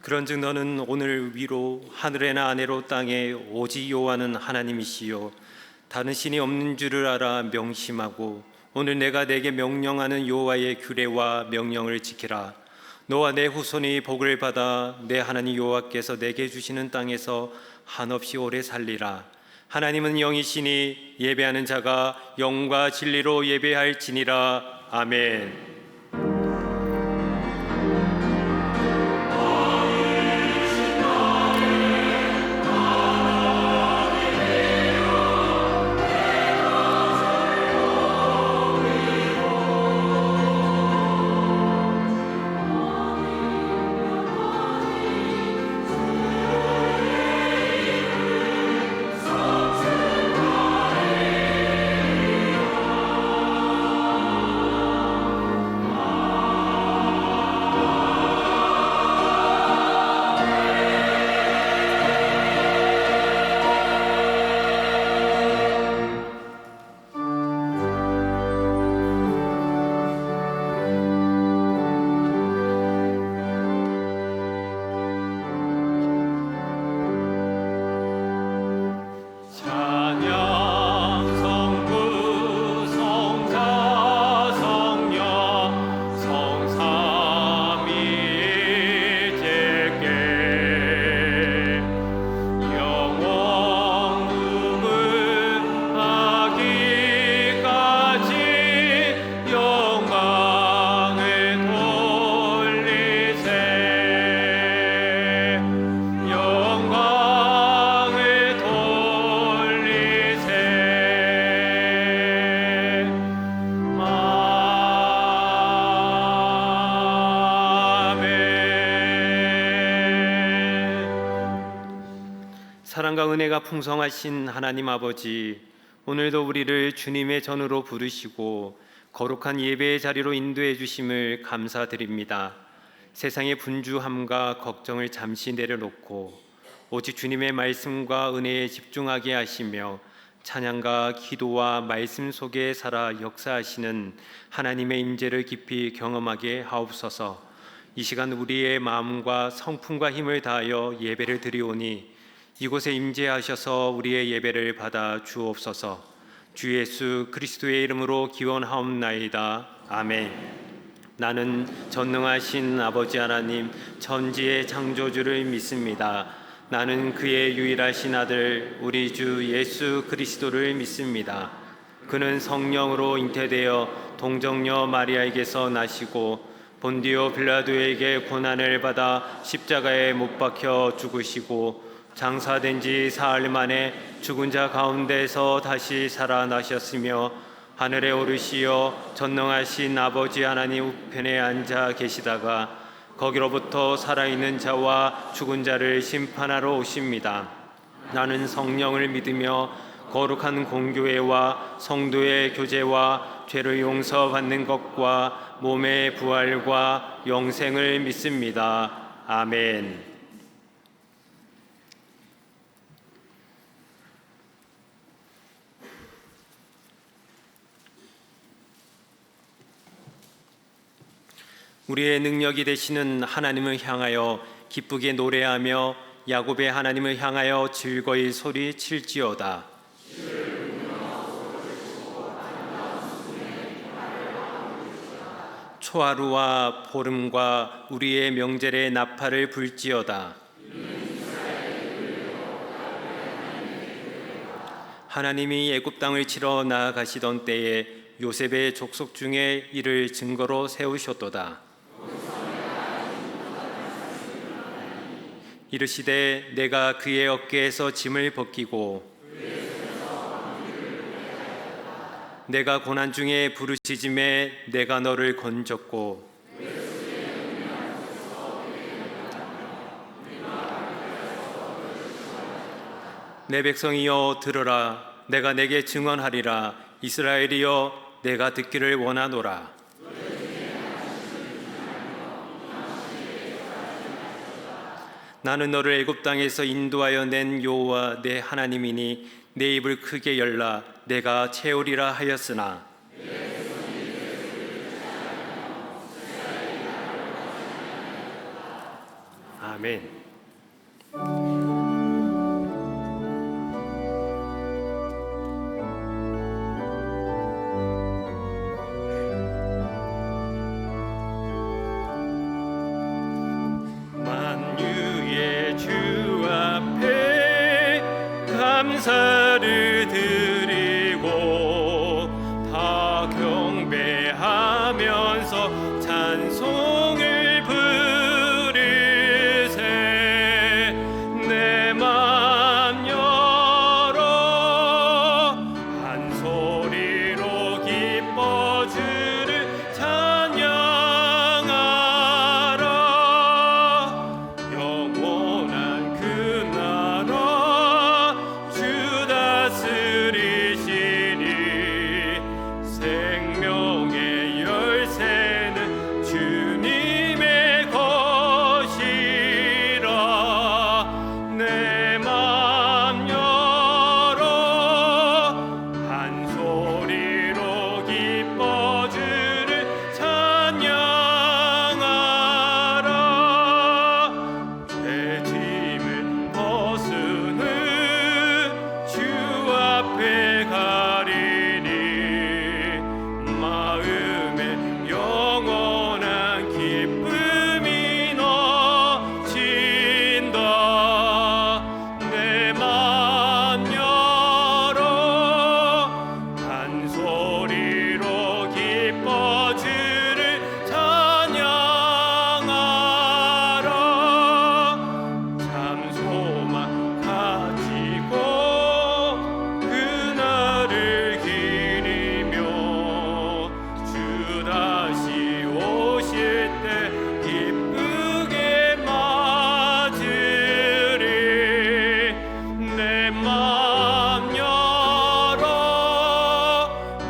그런즉 너는 오늘 위로 하늘에나 아래로 땅에 오직 여호와는 하나님이시요 다른 신이 없는 줄을 알아 명심하고 오늘 내가 내게 명령하는 여호와의 규례와 명령을 지키라. 너와 내 후손이 복을 받아 내 하나님 여호와께서 내게 주시는 땅에서 한없이 오래 살리라. 하나님은 영이시니 예배하는 자가 영과 진리로 예배할지니라. 아멘. 사랑과 은혜가 풍성하신 하나님 아버지, 오늘도 우리를 주님의 전으로 부르시고 거룩한 예배의 자리로 인도해 주심을 감사드립니다. 세상의 분주함과 걱정을 잠시 내려놓고 오직 주님의 말씀과 은혜에 집중하게 하시며 찬양과 기도와 말씀 속에 살아 역사하시는 하나님의 임재를 깊이 경험하게 하옵소서. 이 시간 우리의 마음과 성품과 힘을 다하여 예배를 드리오니 이곳에 임재하셔서 우리의 예배를 받아 주옵소서. 주 예수 그리스도의 이름으로 기원하옵나이다. 아멘. 나는 전능하신 아버지 하나님 천지의 창조주를 믿습니다. 나는 그의 유일하신 아들 우리 주 예수 그리스도를 믿습니다. 그는 성령으로 잉태되어 동정녀 마리아에게서 나시고 본디오 빌라도에게 고난을 받아 십자가에 못 박혀 죽으시고 장사된 지 사흘 만에 죽은 자 가운데서 다시 살아나셨으며 하늘에 오르시어 전능하신 아버지 하나님 우편에 앉아 계시다가 거기로부터 살아있는 자와 죽은 자를 심판하러 오십니다. 나는 성령을 믿으며 거룩한 공교회와 성도의 교제와 죄를 용서받는 것과 몸의 부활과 영생을 믿습니다. 아멘. 우리의 능력이 되시는 하나님을 향하여 기쁘게 노래하며 야곱의 하나님을 향하여 즐거이 소리칠지어다. 초하루와 보름과 우리의 명절의 나팔을 불지어다. 하나님이 애굽 땅을 치러 나아가시던 때에 요셉의 족속 중에 이를 증거로 세우셨도다. 이르시되 내가 그의 어깨에서 짐을 벗기고 내가 고난 중에 부르짖음에 내가 너를 건졌고 내 백성이여 들으라. 내가 내게 증언하리라. 이스라엘이여 내가 듣기를 원하노라. 나는 너를 애굽 땅에서 인도하여 낸 여호와 내 하나님이니 내 입을 크게 열라. 내가 채우리라 하였으나 아멘. 만유의 주 앞에 감사를 드리고 다 경배하면서 찬송을 부르세. 내 맘 열어 한 소리로 기뻐 주를 찬양하라. 영원한 그 나라 주 다스리시니 생명의 열쇠는 주님의 것이라. 내 맘 열어 한 소리로 기뻐 주를 찬양하라. 제 짐을 벗으는 주 앞에 가리니 마음에 영원한 기쁨이 넘친다. 내 맘 열어 한 소리로 기뻐 주를 찬양하라. 참 소망 가지고 그날을 기리며 주 다시 오실 때 기쁘게 맞으리. 내 맘 열어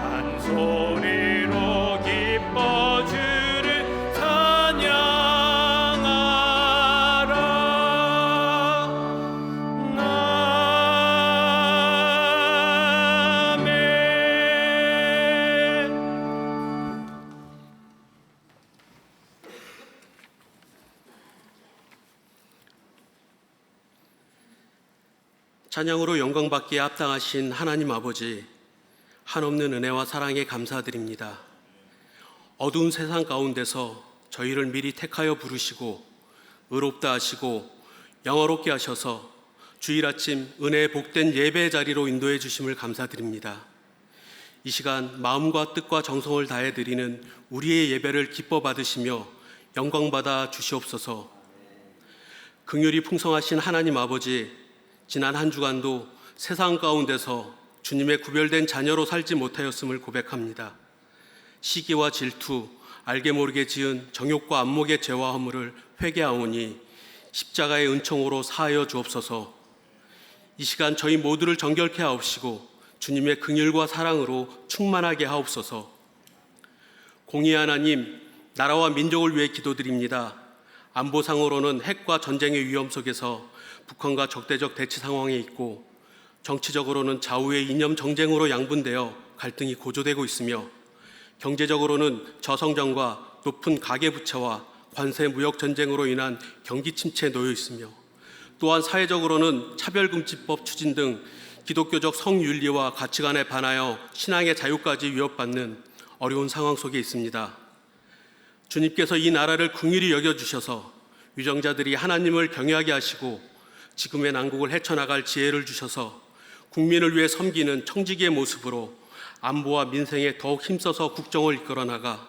한 소리로 기뻐 주를 찬양하라. 아멘. 찬양으로 영광받기에 합당하신 하나님 아버지, 한없는 은혜와 사랑에 감사드립니다. 어두운 세상 가운데서 저희를 미리 택하여 부르시고 의롭다 하시고 영화롭게 하셔서 주일 아침 은혜의 복된 예배 자리로 인도해 주심을 감사드립니다. 이 시간 마음과 뜻과 정성을 다해 드리는 우리의 예배를 기뻐 받으시며 영광받아 주시옵소서. 긍휼이 풍성하신 하나님 아버지, 지난 한 주간도 세상 가운데서 주님의 구별된 자녀로 살지 못하였음을 고백합니다. 시기와 질투, 알게 모르게 지은 정욕과 안목의 죄와 허물을 회개하오니 십자가의 은총으로 사하여 주옵소서. 이 시간 저희 모두를 정결케 하옵시고 주님의 긍휼과 사랑으로 충만하게 하옵소서. 공의 하나님, 나라와 민족을 위해 기도드립니다. 안보상으로는 핵과 전쟁의 위험 속에서 북한과 적대적 대치 상황에 있고, 정치적으로는 좌우의 이념 정쟁으로 양분되어 갈등이 고조되고 있으며, 경제적으로는 저성장과 높은 가계부채와 관세 무역 전쟁으로 인한 경기 침체에 놓여 있으며, 또한 사회적으로는 차별금지법 추진 등 기독교적 성윤리와 가치관에 반하여 신앙의 자유까지 위협받는 어려운 상황 속에 있습니다. 주님께서 이 나라를 긍휼히 여겨주셔서 유정자들이 하나님을 경외하게 하시고 지금의 난국을 헤쳐나갈 지혜를 주셔서 국민을 위해 섬기는 청지기의 모습으로 안보와 민생에 더욱 힘써서 국정을 이끌어 나가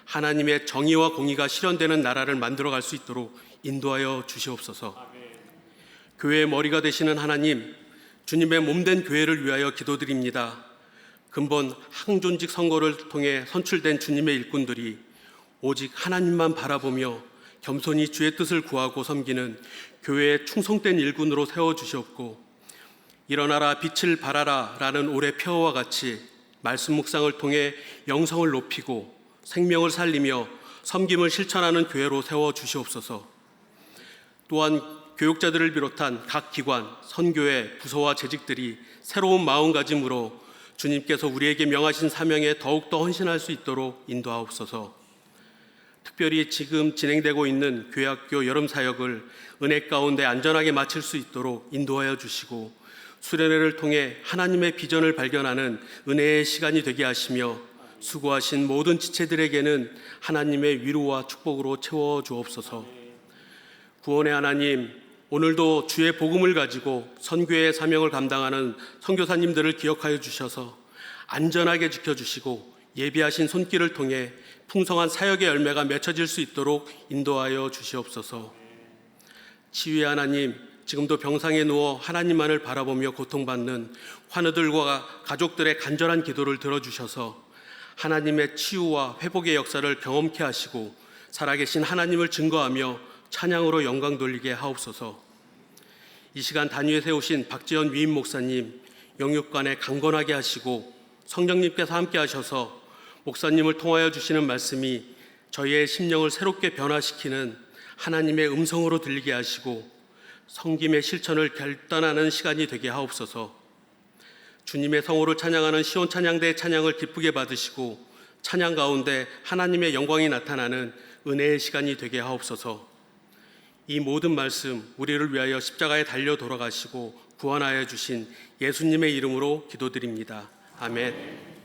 하나님의 정의와 공의가 실현되는 나라를 만들어갈 수 있도록 인도하여 주시옵소서. 교회의 머리가 되시는 하나님, 주님의 몸된 교회를 위하여 기도드립니다. 근본 항존직 선거를 통해 선출된 주님의 일꾼들이 오직 하나님만 바라보며 겸손히 주의 뜻을 구하고 섬기는 교회의 충성된 일꾼으로 세워주시옵고, 일어나라 빛을 발하라 라는 올해 표어와 같이 말씀 묵상을 통해 영성을 높이고 생명을 살리며 섬김을 실천하는 교회로 세워주시옵소서. 또한 교육자들을 비롯한 각 기관, 선교회, 부서와 재직들이 새로운 마음가짐으로 주님께서 우리에게 명하신 사명에 더욱더 헌신할 수 있도록 인도하옵소서. 특별히 지금 진행되고 있는 교회학교 여름 사역을 은혜 가운데 안전하게 마칠 수 있도록 인도하여 주시고 수련회를 통해 하나님의 비전을 발견하는 은혜의 시간이 되게 하시며 수고하신 모든 지체들에게는 하나님의 위로와 축복으로 채워 주옵소서. 구원의 하나님, 오늘도 주의 복음을 가지고 선교의 사명을 감당하는 선교사님들을 기억하여 주셔서 안전하게 지켜주시고 예비하신 손길을 통해 풍성한 사역의 열매가 맺혀질 수 있도록 인도하여 주시옵소서. 치유의 하나님, 지금도 병상에 누워 하나님만을 바라보며 고통받는 환우들과 가족들의 간절한 기도를 들어주셔서 하나님의 치유와 회복의 역사를 경험케 하시고 살아계신 하나님을 증거하며 찬양으로 영광 돌리게 하옵소서. 이 시간 단위에 세우신 박지현 위임 목사님 영육간에 강건하게 하시고 성령님께서 함께 하셔서 목사님을 통하여 주시는 말씀이 저희의 심령을 새롭게 변화시키는 하나님의 음성으로 들리게 하시고 성김의 실천을 결단하는 시간이 되게 하옵소서. 주님의 성호를 찬양하는 시온 찬양대의 찬양을 기쁘게 받으시고 찬양 가운데 하나님의 영광이 나타나는 은혜의 시간이 되게 하옵소서. 이 모든 말씀 우리를 위하여 십자가에 달려 돌아가시고 구원하여 주신 예수님의 이름으로 기도드립니다. 아멘.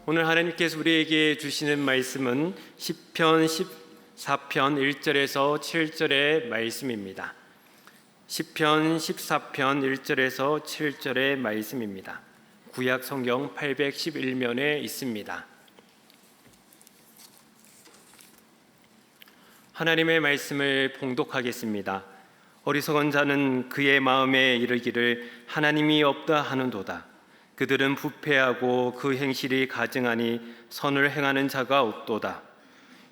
오늘 하나님께서 우리에게 주시는 말씀은 시편 14편 1절에서 7절의 말씀입니다. 시편 14편 1절에서 7절의 말씀입니다. 구약 성경 811면에 있습니다. 하나님의 말씀을 봉독하겠습니다. 어리석은 자는 그의 마음에 이르기를 하나님이 없다 하는도다. 그들은 부패하고 그 행실이 가증하니 선을 행하는 자가 없도다.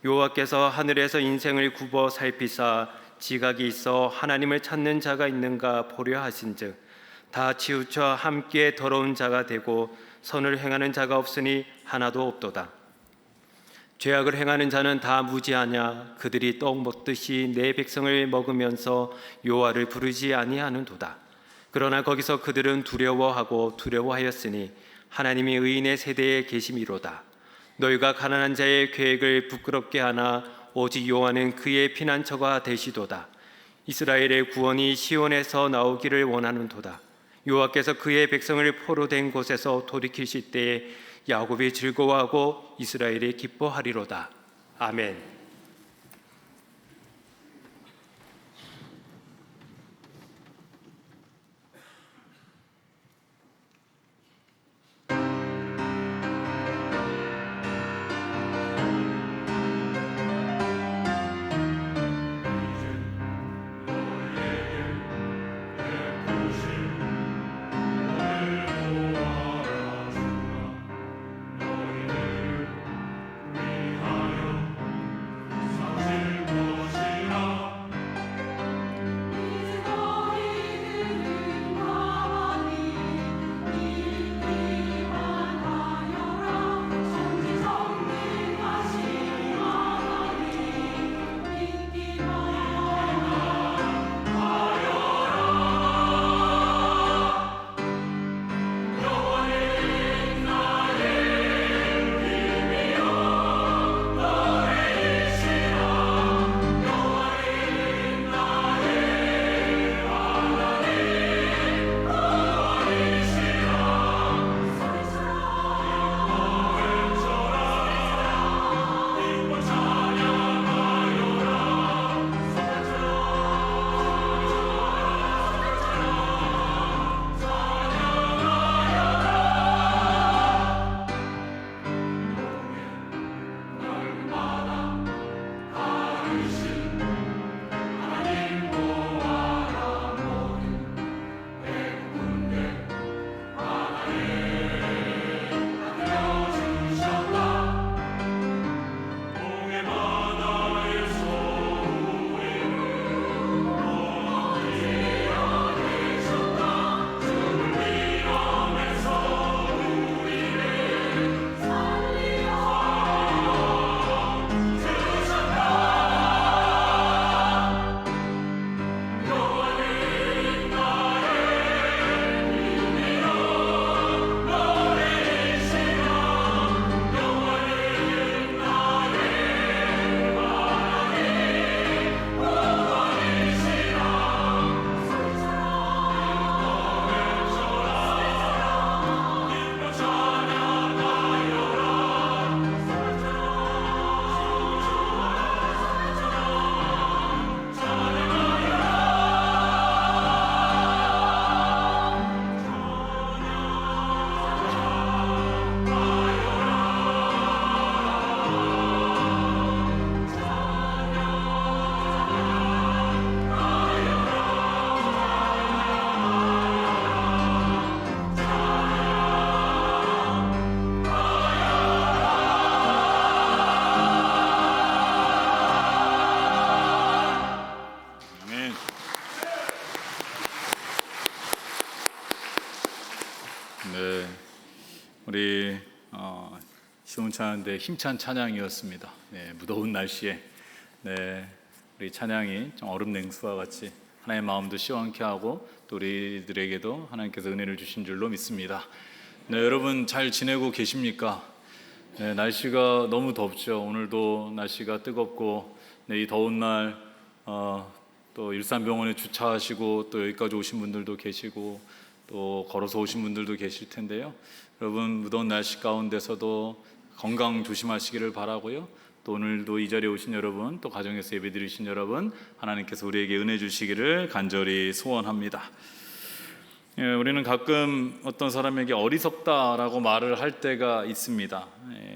여호와께서 하늘에서 인생을 굽어 살피사 지각이 있어 하나님을 찾는 자가 있는가 보려 하신즉 다 치우쳐 함께 더러운 자가 되고 선을 행하는 자가 없으니 하나도 없도다. 죄악을 행하는 자는 다 무지하냐? 그들이 떡 먹듯이 내 백성을 먹으면서 여호와를 부르지 아니하는도다. 그러나 거기서 그들은 두려워하고 두려워하였으니 하나님이 의인의 세대에 계심이로다. 너희가 가난한 자의 계획을 부끄럽게 하나 오직 여호와는 그의 피난처가 되시도다. 이스라엘의 구원이 시온에서 나오기를 원하는도다. 여호와께서 그의 백성을 포로된 곳에서 돌이키실 때에 야곱이 즐거워하고 이스라엘이 기뻐하리로다. 아멘. 네, 우리 시온찬양대 힘찬 찬양이었습니다. 네, 무더운 날씨에 우리 찬양이 좀 얼음 냉수와 같이 하나님의 마음도 시원케 하고 또 우리들에게도 하나님께서 은혜를 주신 줄로 믿습니다. 네, 여러분 잘 지내고 계십니까? 네, 날씨가 너무 덥죠. 오늘도 날씨가 뜨겁고 이 더운 날 또 일산병원에 주차하시고 또 여기까지 오신 분들도 계시고 또 걸어서 오신 분들도 계실 텐데요. 여러분 무더운 날씨 가운데서도 건강 조심하시기를 바라고요. 또 오늘도 이 자리에 오신 여러분, 또 가정에서 예배드리신 여러분, 하나님께서 우리에게 은혜 주시기를 간절히 소원합니다. 우리는 가끔 어떤 사람에게 어리석다라고 말을 할 때가 있습니다.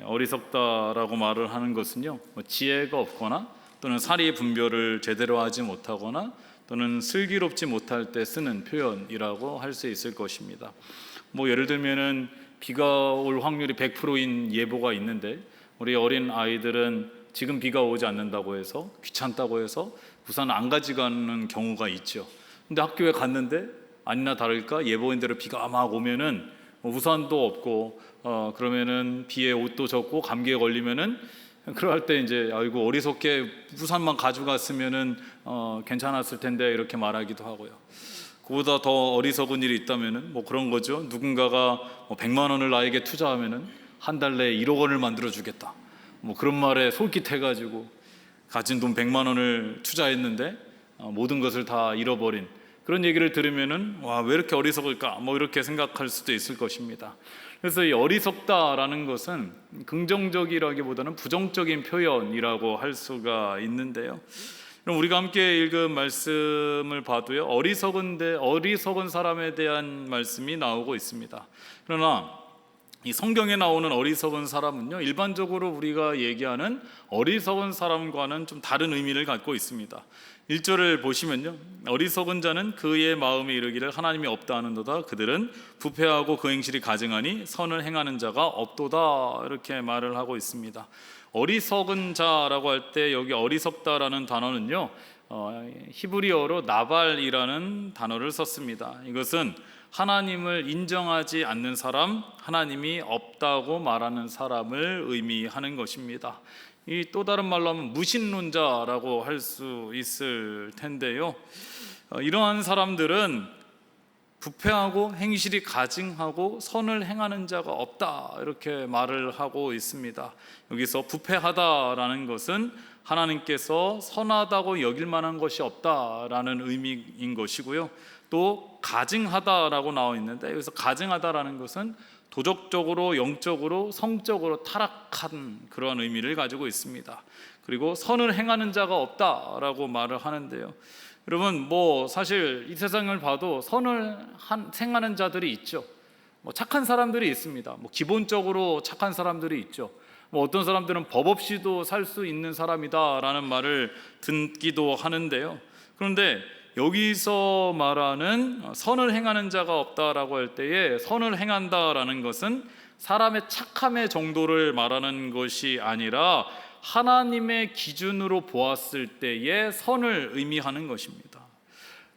어리석다라고 말을 하는 것은요, 지혜가 없거나 또는 사리 분별을 제대로 하지 못하거나 또는 슬기롭지 못할 때 쓰는 표현이라고 할 수 있을 것입니다. 예를 들면은 비가 올 확률이 100%인 예보가 있는데 우리 어린 아이들은 지금 비가 오지 않는다고 해서 귀찮다고 해서 우산 안 가져가는 경우가 있죠. 근데 학교에 갔는데 아니나 다를까 예보인대로 비가 막 오면은 우산도 없고 그러면은 비에 옷도 젖고 감기에 걸리면은 그럴 때 이제 아이고 어리석게 우산만 가져갔으면은 괜찮았을 텐데 이렇게 말하기도 하고요. 그보다 더 어리석은 일이 있다면은 그런 거죠. 누군가가 100만 원을 나에게 투자하면은 한 달 내에 1억 원을 만들어 주겠다. 그런 말에 솔깃해가지고 가진 돈 100만 원을 투자했는데 모든 것을 다 잃어버린 그런 얘기를 들으면은 와, 왜 이렇게 어리석을까? 이렇게 생각할 수도 있을 것입니다. 그래서 이 어리석다라는 것은 긍정적이라기보다는 부정적인 표현이라고 할 수가 있는데요. 그럼 우리가 함께 읽은 말씀을 봐도요, 어리석은 사람에 대한 말씀이 나오고 있습니다. 그러나 이 성경에 나오는 어리석은 사람은요, 일반적으로 우리가 얘기하는 어리석은 사람과는 좀 다른 의미를 갖고 있습니다. 1절을 보시면요, 어리석은 자는 그의 마음에 이르기를 하나님이 없다 하는도다. 그들은 부패하고 그 행실이 가증하니 선을 행하는 자가 없도다. 이렇게 말을 하고 있습니다. 어리석은 자라고 할 때 여기 어리석다라는 단어는요, 히브리어로 나발이라는 단어를 썼습니다. 이것은 하나님을 인정하지 않는 사람, 하나님이 없다고 말하는 사람을 의미하는 것입니다. 이 또 다른 말로 하면 무신론자라고 할 수 있을 텐데요. 이러한 사람들은 부패하고 행실이 가증하고 선을 행하는 자가 없다 이렇게 말을 하고 있습니다. 여기서 부패하다라는 것은 하나님께서 선하다고 여길 만한 것이 없다라는 의미인 것이고요. 또 가증하다라고 나와 있는데 여기서 가증하다라는 것은 도덕적으로, 영적으로, 성적으로 타락한 그런 의미를 가지고 있습니다. 그리고 선을 행하는 자가 없다라고 말을 하는데요. 여러분 사실 이 세상을 봐도 선을 행하는 자들이 있죠. 착한 사람들이 있습니다. 기본적으로 착한 사람들이 있죠. 어떤 사람들은 법 없이도 살 수 있는 사람이다라는 말을 듣기도 하는데요. 그런데 여기서 말하는 선을 행하는 자가 없다라고 할 때에 선을 행한다라는 것은 사람의 착함의 정도를 말하는 것이 아니라 하나님의 기준으로 보았을 때의 선을 의미하는 것입니다.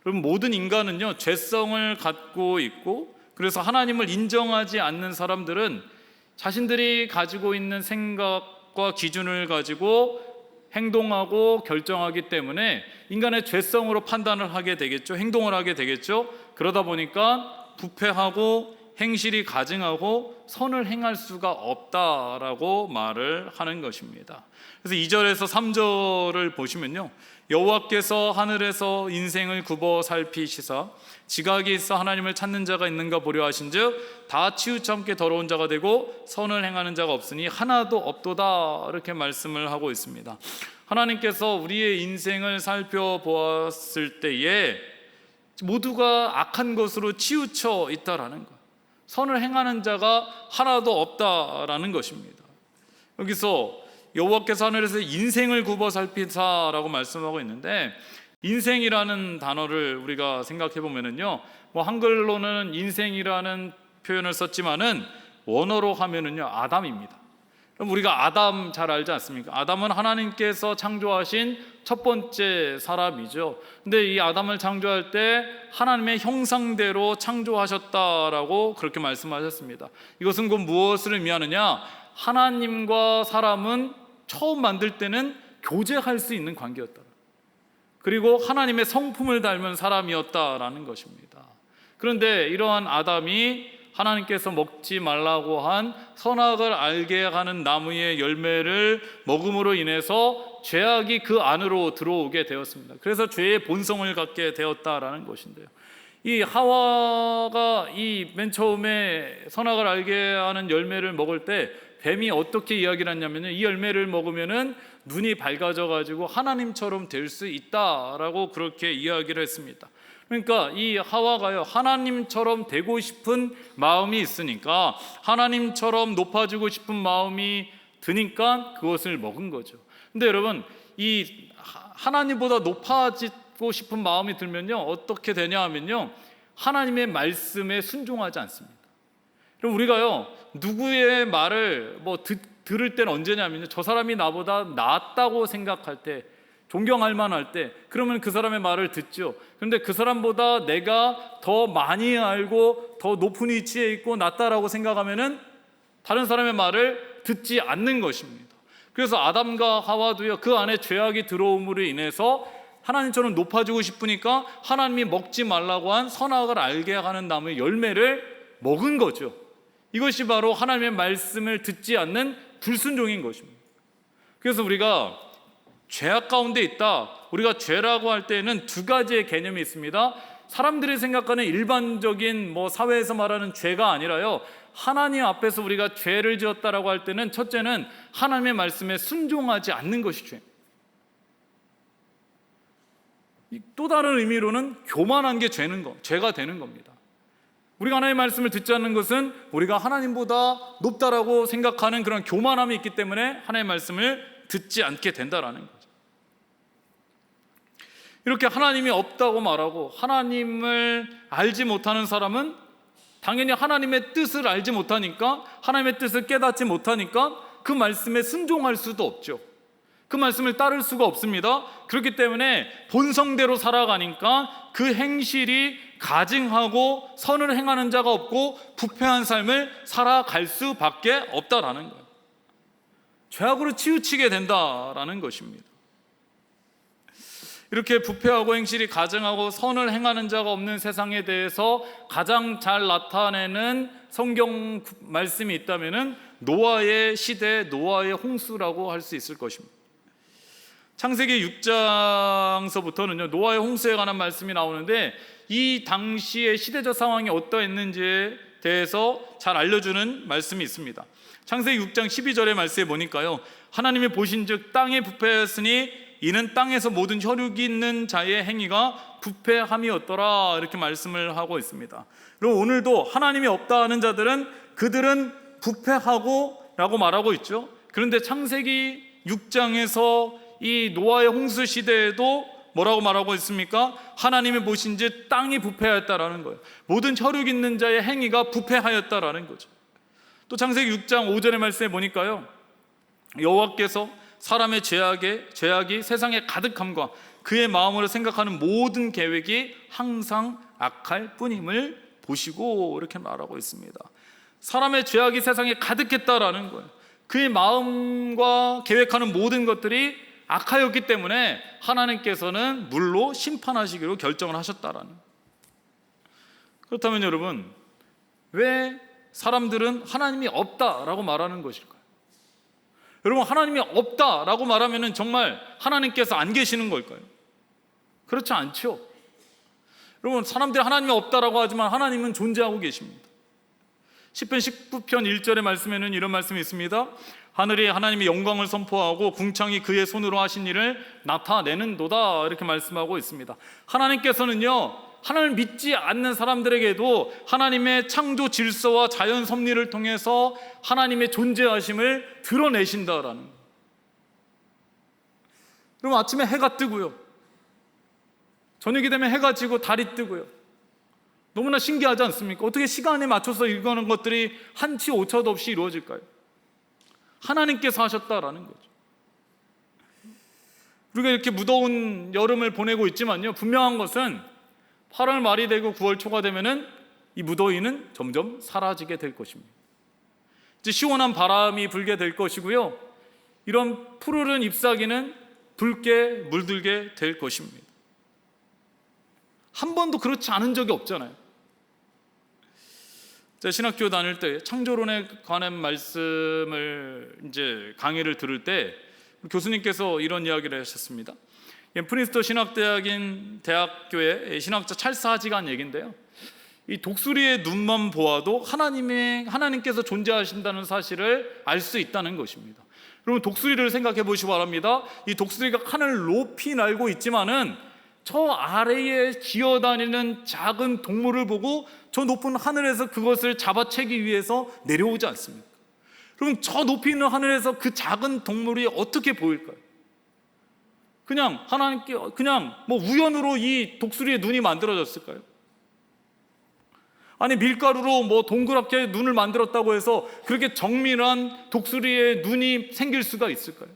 그럼 모든 인간은요, 죄성을 갖고 있고, 그래서 하나님을 인정하지 않는 사람들은 자신들이 가지고 있는 생각과 기준을 가지고 행동하고 결정하기 때문에 인간의 죄성으로 판단을 하게 되겠죠. 행동을 하게 되겠죠. 그러다 보니까 부패하고 행실이 가증하고 선을 행할 수가 없다라고 말을 하는 것입니다. 그래서 2절에서 3절을 보시면요, 여호와께서 하늘에서 인생을 굽어 살피시사 지각이 있어 하나님을 찾는 자가 있는가 보려 하신즉 다 치우쳐 더러운 자가 되고 선을 행하는 자가 없으니 하나도 없도다 이렇게 말씀을 하고 있습니다. 하나님께서 우리의 인생을 살펴보았을 때에 모두가 악한 것으로 치우쳐 있다라는 것, 선을 행하는 자가 하나도 없다라는 것입니다. 여기서 여호와께서 하늘에서 인생을 굽어 살피사라고 말씀하고 있는데, 인생이라는 단어를 우리가 생각해 보면은요, 한글로는 인생이라는 표현을 썼지만은 원어로 하면은요 아담입니다. 그럼 우리가 아담 잘 알지 않습니까? 아담은 하나님께서 창조하신 첫 번째 사람이죠. 근데 이 아담을 창조할 때 하나님의 형상대로 창조하셨다라고 그렇게 말씀하셨습니다. 이것은 곧 무엇을 의미하느냐? 하나님과 사람은 처음 만들 때는 교제할 수 있는 관계였다. 그리고 하나님의 성품을 닮은 사람이었다라는 것입니다. 그런데 이러한 아담이 하나님께서 먹지 말라고 한 선악을 알게 하는 나무의 열매를 먹음으로 인해서 죄악이 그 안으로 들어오게 되었습니다. 그래서 죄의 본성을 갖게 되었다라는 것인데요. 이 하와가 이 맨 처음에 선악을 알게 하는 열매를 먹을 때 뱀이 어떻게 이야기를 했냐면요, 이 열매를 먹으면은 눈이 밝아져 가지고 하나님처럼 될 수 있다라고 그렇게 이야기를 했습니다. 그러니까 이 하와가요, 하나님처럼 되고 싶은 마음이 있으니까, 하나님처럼 높아지고 싶은 마음이 드니까 그것을 먹은 거죠. 근데 여러분, 이 하나님보다 높아지고 싶은 마음이 들면요, 어떻게 되냐 하면요, 하나님의 말씀에 순종하지 않습니다. 그럼 우리가요, 누구의 말을 들을 때는 언제냐면요, 저 사람이 나보다 낫다고 생각할 때, 존경할 만할 때, 그러면 그 사람의 말을 듣죠. 그런데 그 사람보다 내가 더 많이 알고 더 높은 위치에 있고 낫다라고 생각하면은 다른 사람의 말을 듣지 않는 것입니다. 그래서 아담과 하와도요, 그 안에 죄악이 들어옴으로 인해서 하나님처럼 높아지고 싶으니까 하나님이 먹지 말라고 한 선악을 알게 하는 나무의 열매를 먹은 거죠. 이것이 바로 하나님의 말씀을 듣지 않는 불순종인 것입니다. 그래서 우리가 죄악 가운데 있다, 우리가 죄라고 할 때는 두 가지의 개념이 있습니다. 사람들이 생각하는 일반적인 사회에서 말하는 죄가 아니라요, 하나님 앞에서 우리가 죄를 지었다라고 할 때는 첫째는 하나님의 말씀에 순종하지 않는 것이 죄입니다. 또 다른 의미로는 교만한 게 죄가 되는 겁니다. 우리가 하나님의 말씀을 듣지 않는 것은 우리가 하나님보다 높다라고 생각하는 그런 교만함이 있기 때문에 하나님의 말씀을 듣지 않게 된다라는 거죠. 이렇게 하나님이 없다고 말하고 하나님을 알지 못하는 사람은 당연히 하나님의 뜻을 알지 못하니까, 하나님의 뜻을 깨닫지 못하니까 그 말씀에 순종할 수도 없죠. 그 말씀을 따를 수가 없습니다. 그렇기 때문에 본성대로 살아가니까 그 행실이 가증하고 선을 행하는 자가 없고 부패한 삶을 살아갈 수밖에 없다라는 거예요. 죄악으로 치우치게 된다라는 것입니다. 이렇게 부패하고 행실이 가증하고 선을 행하는 자가 없는 세상에 대해서 가장 잘 나타내는 성경 말씀이 있다면은 노아의 시대, 노아의 홍수라고 할 수 있을 것입니다. 창세기 6장서부터는요, 노아의 홍수에 관한 말씀이 나오는데, 이 당시의 시대적 상황이 어떠했는지에 대해서 잘 알려주는 말씀이 있습니다. 창세기 6장 12절의 말씀에 보니까요, 하나님이 보신즉 땅에 부패하였으니 이는 땅에서 모든 혈육이 있는 자의 행위가 부패함이었더라, 이렇게 말씀을 하고 있습니다. 그리고 오늘도 하나님이 없다 하는 자들은 그들은 부패하고 라고 말하고 있죠. 그런데 창세기 6장에서 이 노아의 홍수 시대에도 뭐라고 말하고 있습니까? 하나님이 보신즉 땅이 부패하였다라는 거예요. 모든 혈육 있는 자의 행위가 부패하였다라는 거죠. 또 창세기 6장 5절의 말씀에 보니까요, 여호와께서 사람의 죄악이 세상에 가득함과 그의 마음으로 생각하는 모든 계획이 항상 악할 뿐임을 보시고, 이렇게 말하고 있습니다. 사람의 죄악이 세상에 가득했다라는 거예요. 그의 마음과 계획하는 모든 것들이 악하였기 때문에 하나님께서는 물로 심판하시기로 결정을 하셨다라는 거예요. 그렇다면 여러분, 왜 사람들은 하나님이 없다라고 말하는 것일까요? 여러분, 하나님이 없다라고 말하면 정말 하나님께서 안 계시는 걸까요? 그렇지 않죠. 여러분, 사람들이 하나님이 없다라고 하지만 하나님은 존재하고 계십니다. 시편 19편 1절의 말씀에는 이런 말씀이 있습니다. 하늘이 하나님의 영광을 선포하고 궁창이 그의 손으로 하신 일을 나타내는도다, 이렇게 말씀하고 있습니다. 하나님께서는요, 하나님을 믿지 않는 사람들에게도 하나님의 창조 질서와 자연 섭리를 통해서 하나님의 존재하심을 드러내신다라는 거예요. 그럼 아침에 해가 뜨고요, 저녁이 되면 해가 지고 달이 뜨고요. 너무나 신기하지 않습니까? 어떻게 시간에 맞춰서 이거는 것들이 한치 오차도 없이 이루어질까요? 하나님께서 하셨다라는 거죠. 우리가 이렇게 무더운 여름을 보내고 있지만요, 분명한 것은 8월 말이 되고 9월 초가 되면은 이 무더위는 점점 사라지게 될 것입니다. 이제 시원한 바람이 불게 될 것이고요, 이런 푸르른 잎사귀는 붉게 물들게 될 것입니다. 한 번도 그렇지 않은 적이 없잖아요. 제가 신학교 다닐 때 창조론에 관한 말씀을 이제 강의를 들을 때 교수님께서 이런 이야기를 하셨습니다. 프린스턴 신학대학인 대학교의 신학자 찰스 하지가 한 얘기인데요. 이 독수리의 눈만 보아도 하나님께서 존재하신다는 사실을 알 수 있다는 것입니다. 여러분, 독수리를 생각해 보시기 바랍니다. 이 독수리가 하늘을 높이 날고 있지만은 저 아래에 기어다니는 작은 동물을 보고 저 높은 하늘에서 그것을 잡아채기 위해서 내려오지 않습니까? 그럼 저 높이 있는 하늘에서 그 작은 동물이 어떻게 보일까요? 그냥 하나님께 뭐 우연으로 이 독수리의 눈이 만들어졌을까요? 아니, 밀가루로 뭐 동그랗게 눈을 만들었다고 해서 그렇게 정밀한 독수리의 눈이 생길 수가 있을까요?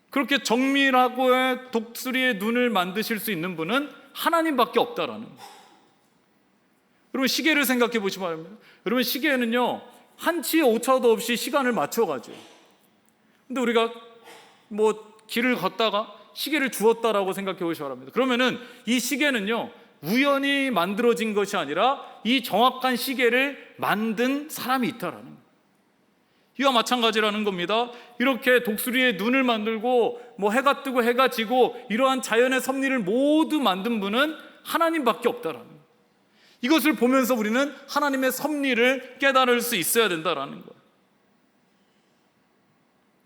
그렇게 정밀하고 독수리의 눈을 만드실 수 있는 분은 하나님밖에 없다라는 거예요. 여러분, 시계를 생각해 보시기 바랍니다. 여러분, 시계는요, 한치의 오차도 없이 시간을 맞춰가죠. 근데 우리가 뭐 길을 걷다가 시계를 주웠다라고 생각해 보시기 바랍니다. 그러면은 이 시계는요, 우연히 만들어진 것이 아니라 이 정확한 시계를 만든 사람이 있다라는 거예요. 이와 마찬가지라는 겁니다. 이렇게 독수리의 눈을 만들고 뭐 해가 뜨고 해가 지고 이러한 자연의 섭리를 모두 만든 분은 하나님밖에 없다라는 거예요. 이것을 보면서 우리는 하나님의 섭리를 깨달을 수 있어야 된다라는 거예요.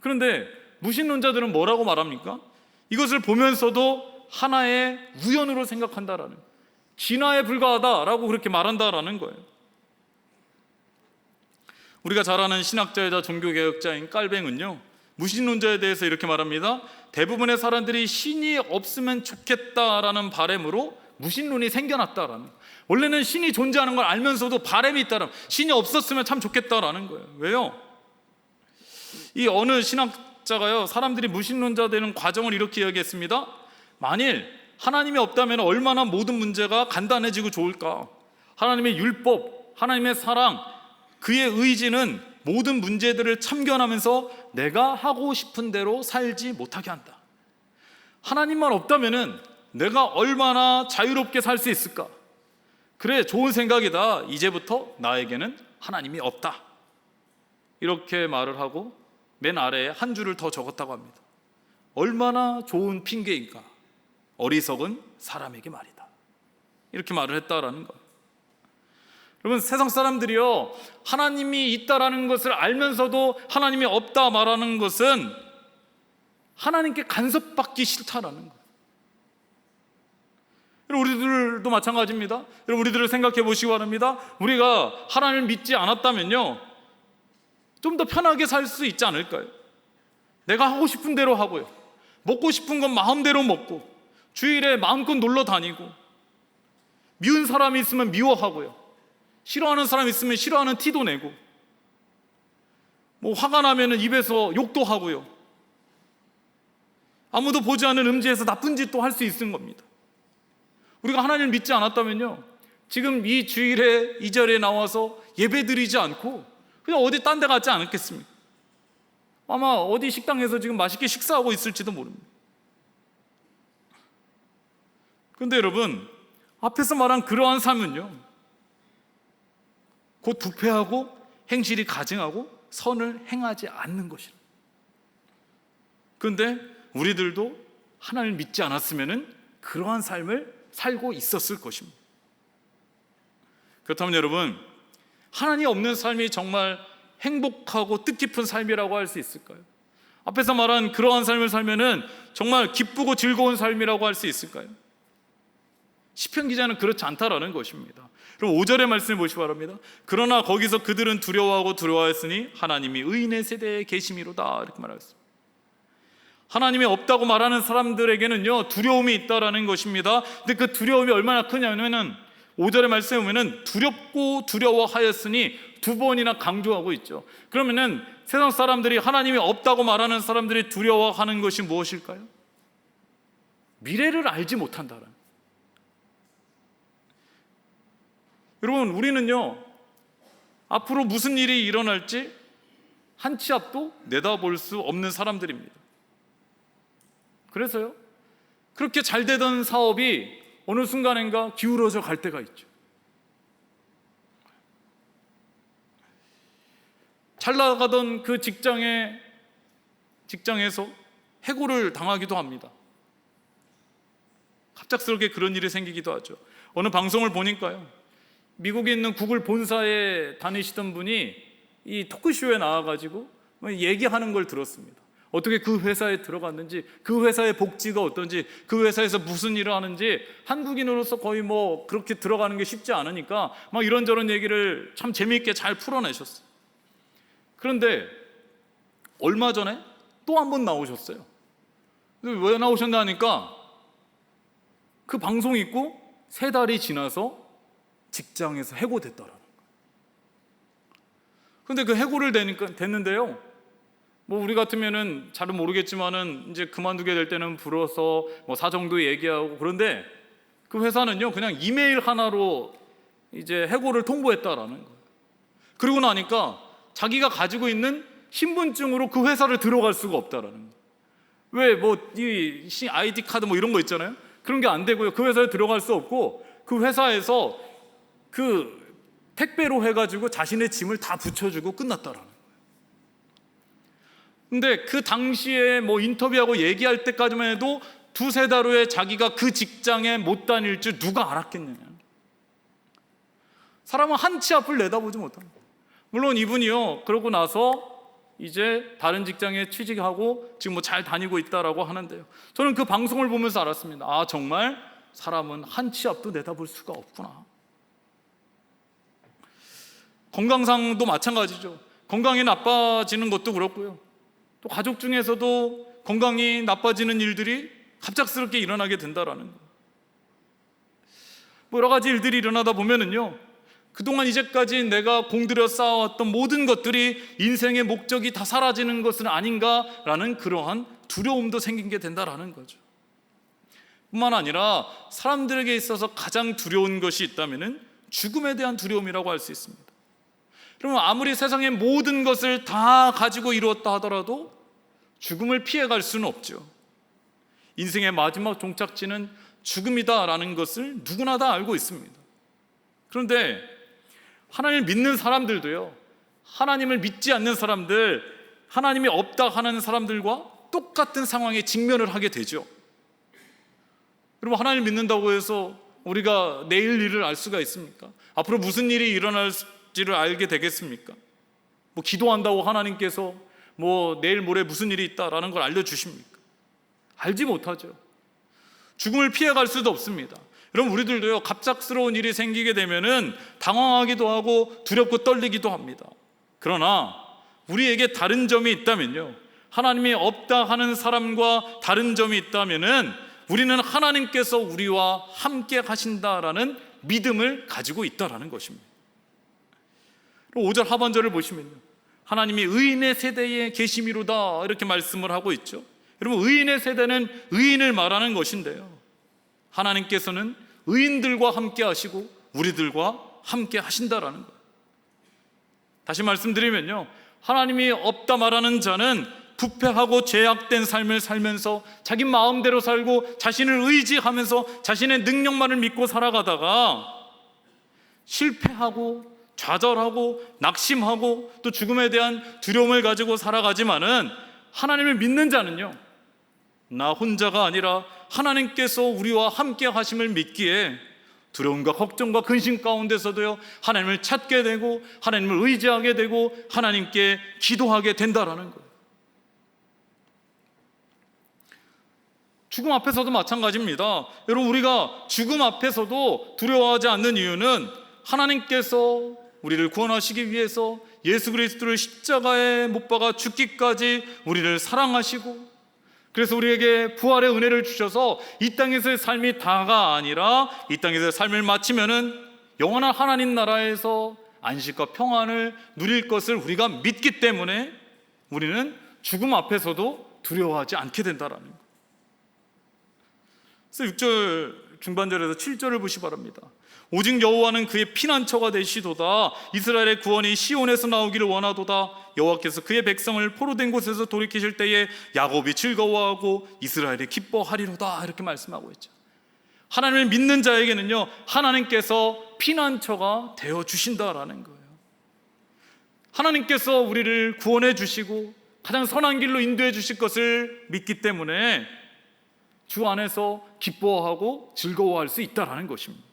그런데 무신론자들은 뭐라고 말합니까? 이것을 보면서도 하나의 우연으로 생각한다라는 거예요. 진화에 불과하다라고 그렇게 말한다라는 거예요. 우리가 잘 아는 신학자이자 종교개혁자인 깔뱅은요, 무신론자에 대해서 이렇게 말합니다. 대부분의 사람들이 신이 없으면 좋겠다라는 바람으로 무신론이 생겨났다라는 거예요. 원래는 신이 존재하는 걸 알면서도 바람이 있다라는, 신이 없었으면 참 좋겠다라는 거예요. 왜요? 이 어느 신학자가요, 사람들이 무신론자 되는 과정을 이렇게 이야기했습니다. 만일 하나님이 없다면 얼마나 모든 문제가 간단해지고 좋을까. 하나님의 율법, 하나님의 사랑, 그의 의지는 모든 문제들을 참견하면서 내가 하고 싶은 대로 살지 못하게 한다. 하나님만 없다면 내가 얼마나 자유롭게 살 수 있을까. 그래, 좋은 생각이다. 이제부터 나에게는 하나님이 없다. 이렇게 말을 하고 맨 아래에 한 줄을 더 적었다고 합니다. 얼마나 좋은 핑계인가. 어리석은 사람에게 말이다. 이렇게 말을 했다라는 거예요. 여러분, 세상 사람들이요, 하나님이 있다라는 것을 알면서도 하나님이 없다 말하는 것은 하나님께 간섭받기 싫다라는 거예요. 여러분, 우리들도 마찬가지입니다. 여러분, 우리들을 생각해 보시기 바랍니다. 우리가 하나님을 믿지 않았다면요, 좀 더 편하게 살 수 있지 않을까요? 내가 하고 싶은 대로 하고요, 먹고 싶은 건 마음대로 먹고, 주일에 마음껏 놀러 다니고, 미운 사람이 있으면 미워하고요, 싫어하는 사람이 있으면 싫어하는 티도 내고, 뭐 화가 나면 입에서 욕도 하고요, 아무도 보지 않는 음지에서 나쁜 짓도 할 수 있는 겁니다. 우리가 하나님을 믿지 않았다면요, 지금 이 주일에 이 자리에 나와서 예배 드리지 않고 그냥 어디 딴 데 갔지 않았겠습니까? 아마 어디 식당에서 지금 맛있게 식사하고 있을지도 모릅니다. 그런데 여러분, 앞에서 말한 그러한 삶은요, 곧 부패하고 행실이 가증하고 선을 행하지 않는 것이라. 그런데 우리들도 하나님을 믿지 않았으면 그러한 삶을 살고 있었을 것입니다. 그렇다면 여러분, 하나님 없는 삶이 정말 행복하고 뜻깊은 삶이라고 할 수 있을까요? 앞에서 말한 그러한 삶을 살면은 정말 기쁘고 즐거운 삶이라고 할 수 있을까요? 시편 기자는 그렇지 않다라는 것입니다. 그럼 5절의 말씀을 보시기 바랍니다. 그러나 거기서 그들은 두려워하고 두려워하였으니 하나님이 의인의 세대에 계심이로다, 이렇게 말하였습니다. 하나님이 없다고 말하는 사람들에게는요, 두려움이 있다라는 것입니다. 근데 그 두려움이 얼마나 크냐면은 5절의 말씀에 보면은 두렵고 두려워하였으니 두 번이나 강조하고 있죠. 그러면은 세상 사람들이 하나님이 없다고 말하는 사람들이 두려워하는 것이 무엇일까요? 미래를 알지 못한다라는. 여러분, 우리는요, 앞으로 무슨 일이 일어날지 한 치 앞도 내다볼 수 없는 사람들입니다. 그래서요, 그렇게 잘 되던 사업이 어느 순간인가 기울어져 갈 때가 있죠. 잘 나가던 그 직장에서 해고를 당하기도 합니다. 갑작스럽게 그런 일이 생기기도 하죠. 어느 방송을 보니까요, 미국에 있는 구글 본사에 다니시던 분이 이 토크쇼에 나와가지고 얘기하는 걸 들었습니다. 어떻게 그 회사에 들어갔는지, 그 회사의 복지가 어떤지, 그 회사에서 무슨 일을 하는지, 한국인으로서 거의 뭐 그렇게 들어가는 게 쉽지 않으니까 막 이런저런 얘기를 참 재미있게 잘 풀어내셨어요. 그런데 얼마 전에 또 한 번 나오셨어요. 왜 나오셨나 하니까 그 방송 있고 3달이 지나서 직장에서 해고됐다라는 거예요. 근데 그 해고를 됐는데요, 뭐 우리 같으면은 잘은 모르겠지만은 이제 그만두게 될 때는 불어서 뭐 사정도 얘기하고, 그런데 그 회사는요 그냥 이메일 하나로 이제 해고를 통보했다라는 거예요. 그러고 나니까 자기가 가지고 있는 신분증으로 그 회사를 들어갈 수가 없다라는 거예요. 왜 뭐 이 아이디 카드 뭐 이런 거 있잖아요. 그런 게 안 되고요. 그 회사에 들어갈 수 없고, 그 회사에서 그 택배로 해가지고 자신의 짐을 다 붙여주고 끝났다라는 거예요. 근데 그 당시에 뭐 인터뷰하고 얘기할 때까지만 해도 2-3달 후에 자기가 그 직장에 못 다닐 줄 누가 알았겠느냐. 사람은 한치 앞을 내다보지 못합니다. 물론 이분이요, 그러고 나서 이제 다른 직장에 취직하고 지금 뭐 잘 다니고 있다라고 하는데요, 저는 그 방송을 보면서 알았습니다. 아, 정말 사람은 한치 앞도 내다볼 수가 없구나. 건강상도 마찬가지죠. 건강이 나빠지는 것도 그렇고요, 또 가족 중에서도 건강이 나빠지는 일들이 갑작스럽게 일어나게 된다라는 거예요. 뭐 여러 가지 일들이 일어나다 보면은요, 그동안 이제까지 내가 공들여 쌓아왔던 모든 것들이 인생의 목적이 다 사라지는 것은 아닌가라는 그러한 두려움도 생기게 된다라는 거죠. 뿐만 아니라 사람들에게 있어서 가장 두려운 것이 있다면은 죽음에 대한 두려움이라고 할 수 있습니다. 그러면 아무리 세상의 모든 것을 다 가지고 이루었다 하더라도 죽음을 피해갈 수는 없죠. 인생의 마지막 종착지는 죽음이다라는 것을 누구나 다 알고 있습니다. 그런데 하나님을 믿는 사람들도요, 하나님을 믿지 않는 사람들, 하나님이 없다 하는 사람들과 똑같은 상황에 직면을 하게 되죠. 여러분, 하나님을 믿는다고 해서 우리가 내일 일을 알 수가 있습니까? 앞으로 무슨 일이 일어날지를 알게 되겠습니까? 뭐 기도한다고 하나님께서 뭐 내일 모레 무슨 일이 있다라는 걸 알려주십니까? 알지 못하죠. 죽음을 피해갈 수도 없습니다. 여러분, 우리들도요, 갑작스러운 일이 생기게 되면은 당황하기도 하고 두렵고 떨리기도 합니다. 그러나 우리에게 다른 점이 있다면요, 하나님이 없다 하는 사람과 다른 점이 있다면은 우리는 하나님께서 우리와 함께 하신다라는 믿음을 가지고 있다라는 것입니다. 5절 하반절을 보시면요, 하나님이 의인의 세대에 계심이로다 이렇게 말씀을 하고 있죠. 여러분, 의인의 세대는 의인을 말하는 것인데요, 하나님께서는 의인들과 함께 하시고 우리들과 함께 하신다라는 거예요. 다시 말씀드리면요, 하나님이 없다 말하는 자는 부패하고 죄악된 삶을 살면서 자기 마음대로 살고 자신을 의지하면서 자신의 능력만을 믿고 살아가다가 실패하고 좌절하고 낙심하고 또 죽음에 대한 두려움을 가지고 살아가지만은, 하나님을 믿는 자는요, 나 혼자가 아니라 하나님께서 우리와 함께 하심을 믿기에 두려움과 걱정과 근심 가운데서도요, 하나님을 찾게 되고 하나님을 의지하게 되고 하나님께 기도하게 된다라는 거예요. 죽음 앞에서도 마찬가지입니다. 여러분, 우리가 죽음 앞에서도 두려워하지 않는 이유는 하나님께서 우리를 구원하시기 위해서 예수 그리스도를 십자가에 못 박아 죽기까지 우리를 사랑하시고, 그래서 우리에게 부활의 은혜를 주셔서 이 땅에서의 삶이 다가 아니라 이 땅에서의 삶을 마치면은 영원한 하나님 나라에서 안식과 평안을 누릴 것을 우리가 믿기 때문에 우리는 죽음 앞에서도 두려워하지 않게 된다라는 거예요. 그래서 6절 중반절에서 7절을 보시 바랍니다. 오직 여호와는 그의 피난처가 되시도다. 이스라엘의 구원이 시온에서 나오기를 원하도다. 여호와께서 그의 백성을 포로된 곳에서 돌이키실 때에 야곱이 즐거워하고 이스라엘이 기뻐하리로다. 이렇게 말씀하고 있죠. 하나님을 믿는 자에게는요, 하나님께서 피난처가 되어 주신다라는 거예요. 하나님께서 우리를 구원해 주시고 가장 선한 길로 인도해 주실 것을 믿기 때문에 주 안에서 기뻐하고 즐거워할 수 있다라는 것입니다.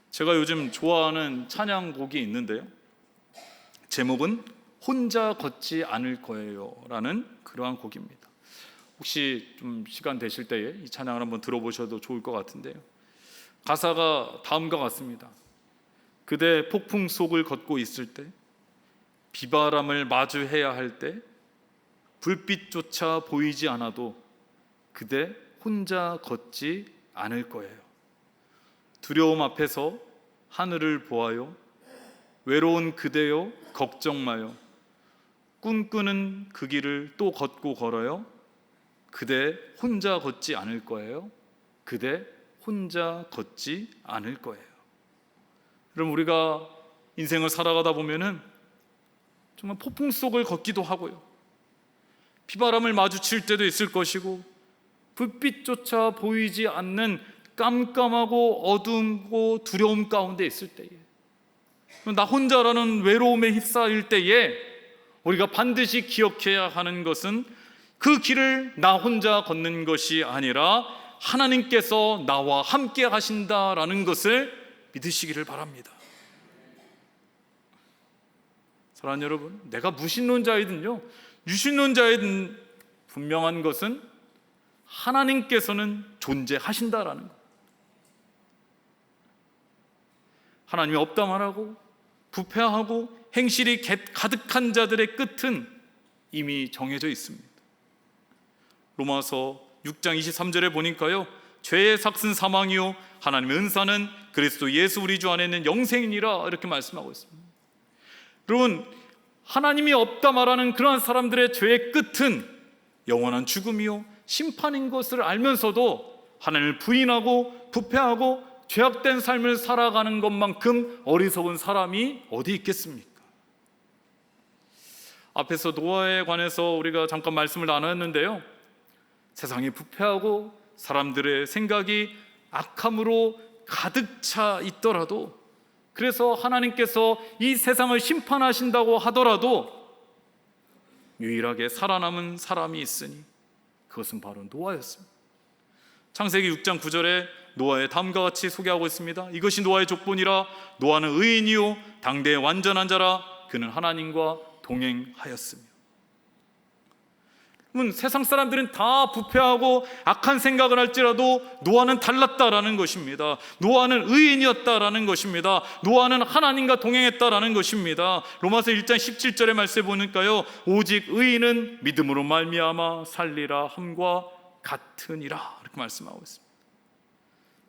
제가 요즘 좋아하는 찬양곡이 있는데요, 제목은 혼자 걷지 않을 거예요 라는 그러한 곡입니다. 혹시 좀 시간 되실 때에 이 찬양을 한번 들어보셔도 좋을 것 같은데요, 가사가 다음과 같습니다. 그대 폭풍 속을 걷고 있을 때, 비바람을 마주해야 할 때, 불빛조차 보이지 않아도 그대 혼자 걷지 않을 거예요. 두려움 앞에서 하늘을 보아요. 외로운 그대여 걱정 마요. 꿈꾸는 그 길을 또 걷고 걸어요. 그대 혼자 걷지 않을 거예요. 그대 혼자 걷지 않을 거예요. 그럼 우리가 인생을 살아가다 보면은 정말 폭풍 속을 걷기도 하고요, 비바람을 마주칠 때도 있을 것이고, 불빛조차 보이지 않는 깜깜하고 어두움고 두려움 가운데 있을 때에, 나 혼자라는 외로움에 휩싸일 때에 우리가 반드시 기억해야 하는 것은 그 길을 나 혼자 걷는 것이 아니라 하나님께서 나와 함께 하신다라는 것을 믿으시기를 바랍니다. 사랑하는 여러분, 내가 무신론자이든요 유신론자이든 분명한 것은 하나님께서는 존재하신다라는 것. 하나님이 없다 말하고 부패하고 행실이 가득한 자들의 끝은 이미 정해져 있습니다. 로마서 6장 23절에 보니까요, 죄의 삭은 사망이요 하나님의 은사는 그리스도 예수 우리 주 안에 있는 영생이니라, 이렇게 말씀하고 있습니다. 여러분, 하나님이 없다 말하는 그러한 사람들의 죄의 끝은 영원한 죽음이요 심판인 것을 알면서도 하나님을 부인하고 부패하고 죄악된 삶을 살아가는 것만큼 어리석은 사람이 어디 있겠습니까? 앞에서 노아에 관해서 우리가 잠깐 말씀을 나눴는데요, 세상이 부패하고 사람들의 생각이 악함으로 가득 차 있더라도, 그래서 하나님께서 이 세상을 심판하신다고 하더라도 유일하게 살아남은 사람이 있으니 그것은 바로 노아였습니다. 창세기 6장 9절에 노아의 다음과 같이 소개하고 있습니다. 이것이 노아의 족본이라. 노아는 의인이요 당대의 완전한 자라. 그는 하나님과 동행하였으며. 세상 사람들은 다 부패하고 악한 생각을 할지라도 노아는 달랐다라는 것입니다. 노아는 의인이었다라는 것입니다. 노아는 하나님과 동행했다라는 것입니다. 로마서 1장 17절의 말씀에 보니까요, 오직 의인은 믿음으로 말미암아 살리라 함과 같으니라, 이렇게 말씀하고 있습니다.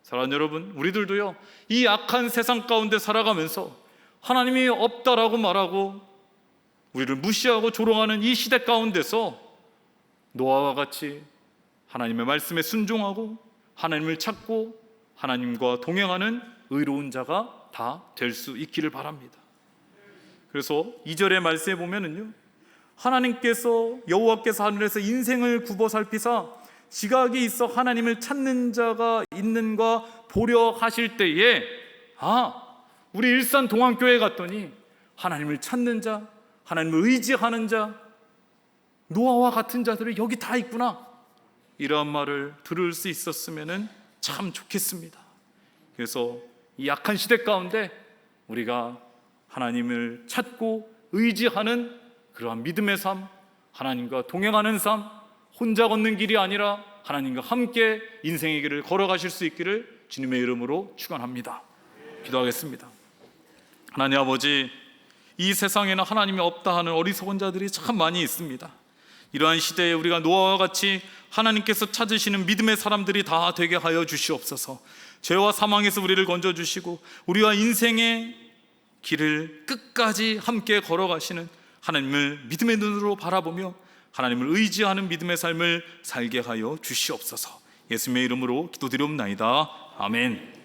사랑하는 여러분, 우리들도요 이 악한 세상 가운데 살아가면서 하나님이 없다라고 말하고 우리를 무시하고 조롱하는 이 시대 가운데서 노아와 같이 하나님의 말씀에 순종하고 하나님을 찾고 하나님과 동행하는 의로운 자가 다 될 수 있기를 바랍니다. 그래서 2절의 말씀에 보면은요, 하나님께서 여호와께서 하늘에서 인생을 굽어 살피사 지각이 있어 하나님을 찾는 자가 있는가 보려 하실 때에, 우리 일산 동안교회 갔더니 하나님을 찾는 자, 하나님을 의지하는 자, 노아와 같은 자들이 여기 다 있구나, 이러한 말을 들을 수 있었으면 참 좋겠습니다. 그래서 이 약한 시대 가운데 우리가 하나님을 찾고 의지하는 그러한 믿음의 삶, 하나님과 동행하는 삶, 혼자 걷는 길이 아니라 하나님과 함께 인생의 길을 걸어가실 수 있기를 주님의 이름으로 축원합니다. 기도하겠습니다. 하나님 아버지, 이 세상에는 하나님이 없다 하는 어리석은 자들이 참 많이 있습니다. 이러한 시대에 우리가 노아와 같이 하나님께서 찾으시는 믿음의 사람들이 다 되게 하여 주시옵소서. 죄와 사망에서 우리를 건져주시고 우리와 인생의 길을 끝까지 함께 걸어가시는 하나님을 믿음의 눈으로 바라보며 하나님을 의지하는 믿음의 삶을 살게 하여 주시옵소서. 예수님의 이름으로 기도드리옵나이다. 아멘.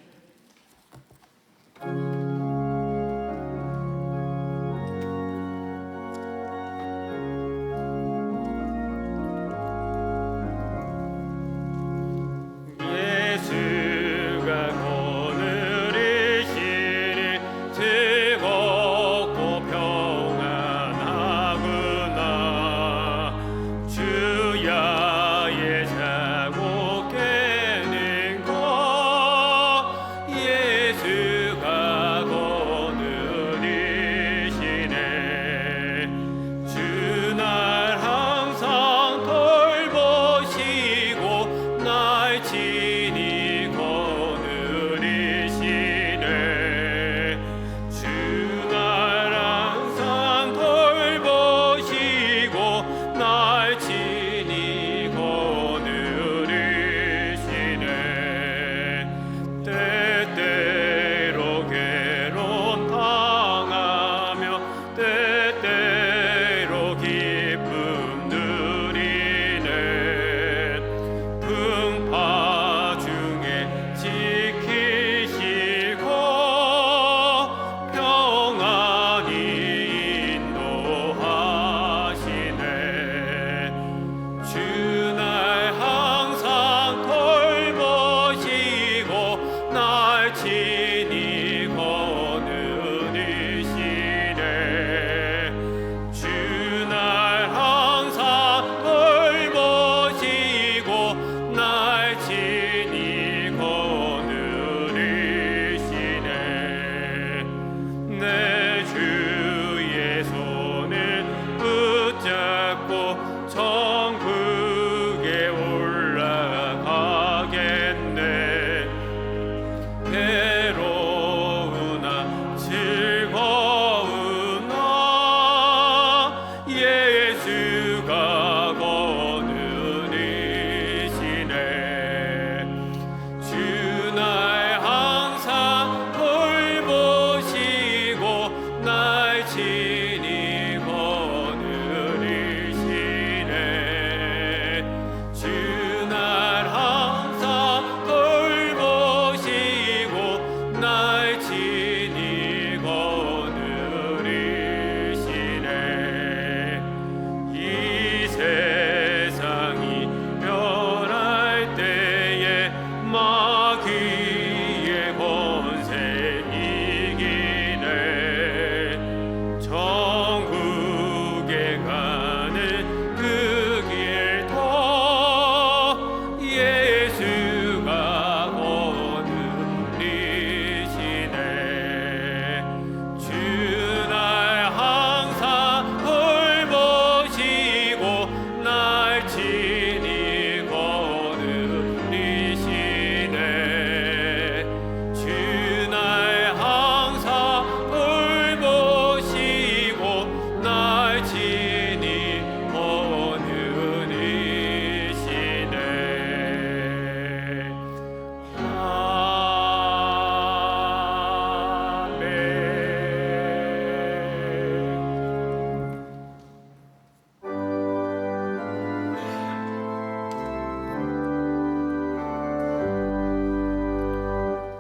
즐겁고 평안하구나. 친히 거느리시네 주 날 항상 돌보시고 날 친히 거느리시네 이 세상이 변할 때에 마귀의 권세 이기네 천국에 가는 그 길 더 예수가 거느리시네 주 날 항상 돌보시고 날 친히 거느리시네 주 날 항상 돌보시고 날 친히 거느리시네 나의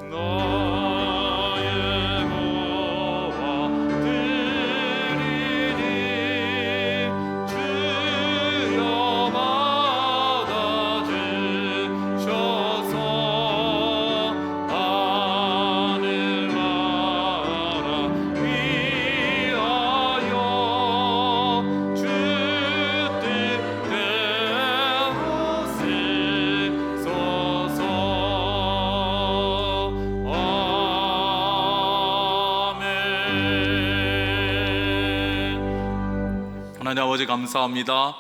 노와 드리니 주여 받아주셔서 하늘나라 위하여 주 뜻대로 쓰소서 아멘. 하나님 아버지 감사합니다.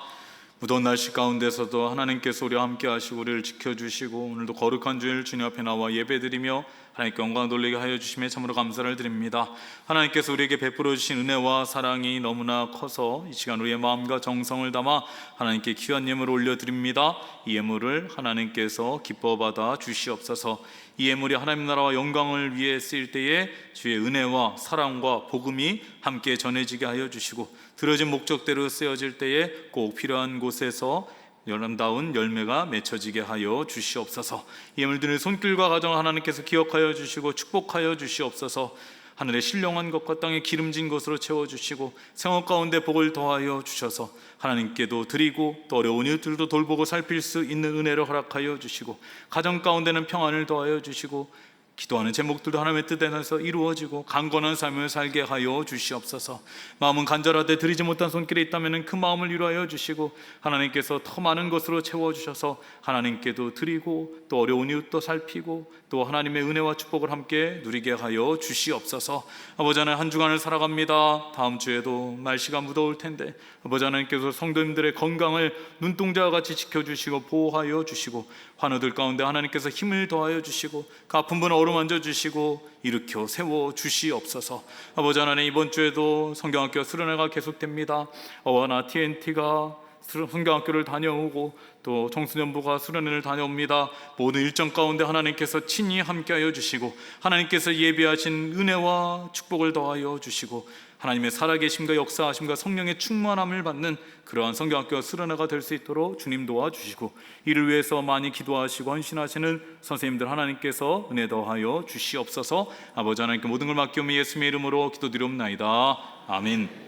무더운 날씨 가운데서도 하나님께서 우리와 함께 하시고 우리를 지켜주시고 오늘도 거룩한 주일 주님 앞에 나와 예배드리며 하나님께 영광 돌리게 하여 주심에 참으로 감사를 드립니다. 하나님께서 우리에게 베풀어 주신 은혜와 사랑이 너무나 커서 이 시간 우리의 마음과 정성을 담아 하나님께 귀한 예물을 올려드립니다. 이 예물을 하나님께서 기뻐 받아 주시옵소서. 이 예물이 하나님 나라와 영광을 위해 쓰일 때에 주의 은혜와 사랑과 복음이 함께 전해지게 하여 주시고 들어진 목적대로 쓰여질 때에 꼭 필요한 곳에서 아름다운 열매가 맺혀지게 하여 주시옵소서. 이 예물 드리는 손길과 가정을 하나님께서 기억하여 주시고 축복하여 주시옵소서. 하늘의 신령한 것과 땅의 기름진 것으로 채워주시고 생업 가운데 복을 더하여 주셔서 하나님께도 드리고 또 어려운 이웃들도 돌보고 살필 수 있는 은혜를 허락하여 주시고 가정 가운데는 평안을 더하여 주시고 기도하는 제목들도 하나님의 뜻에 의해서 이루어지고 강건한 삶을 살게 하여 주시옵소서. 마음은 간절하되 드리지 못한 손길에 있다면 그 마음을 위로하여 주시고 하나님께서 더 많은 것으로 채워주셔서 하나님께도 드리고 또 어려운 이웃도 살피고 또 하나님의 은혜와 축복을 함께 누리게 하여 주시옵소서. 아버지 하나님, 한 주간을 살아갑니다. 다음 주에도 날씨가 무더울 텐데 아버지 하나님께서 성도님들의 건강을 눈동자와 같이 지켜주시고 보호하여 주시고 환우들 가운데 하나님께서 힘을 더하여 주시고 그 아픈 분을 어루만져 주시고 일으켜 세워 주시옵소서. 아버지 하나님, 이번 주에도 성경학교 수련회가 계속됩니다. 어와나 TNT가 성경학교를 다녀오고 또 청소년부가 수련회를 다녀옵니다. 모든 일정 가운데 하나님께서 친히 함께하여 주시고 하나님께서 예비하신 은혜와 축복을 더하여 주시고 하나님의 살아계심과 역사하심과 성령의 충만함을 받는 그러한 성경학교 수련회가 될 수 있도록 주님 도와주시고 이를 위해서 많이 기도하시고 헌신하시는 선생님들 하나님께서 은혜 더하여 주시옵소서. 아버지 하나님께 모든 걸 맡기오며 예수님의 이름으로 기도드리옵나이다. 아멘.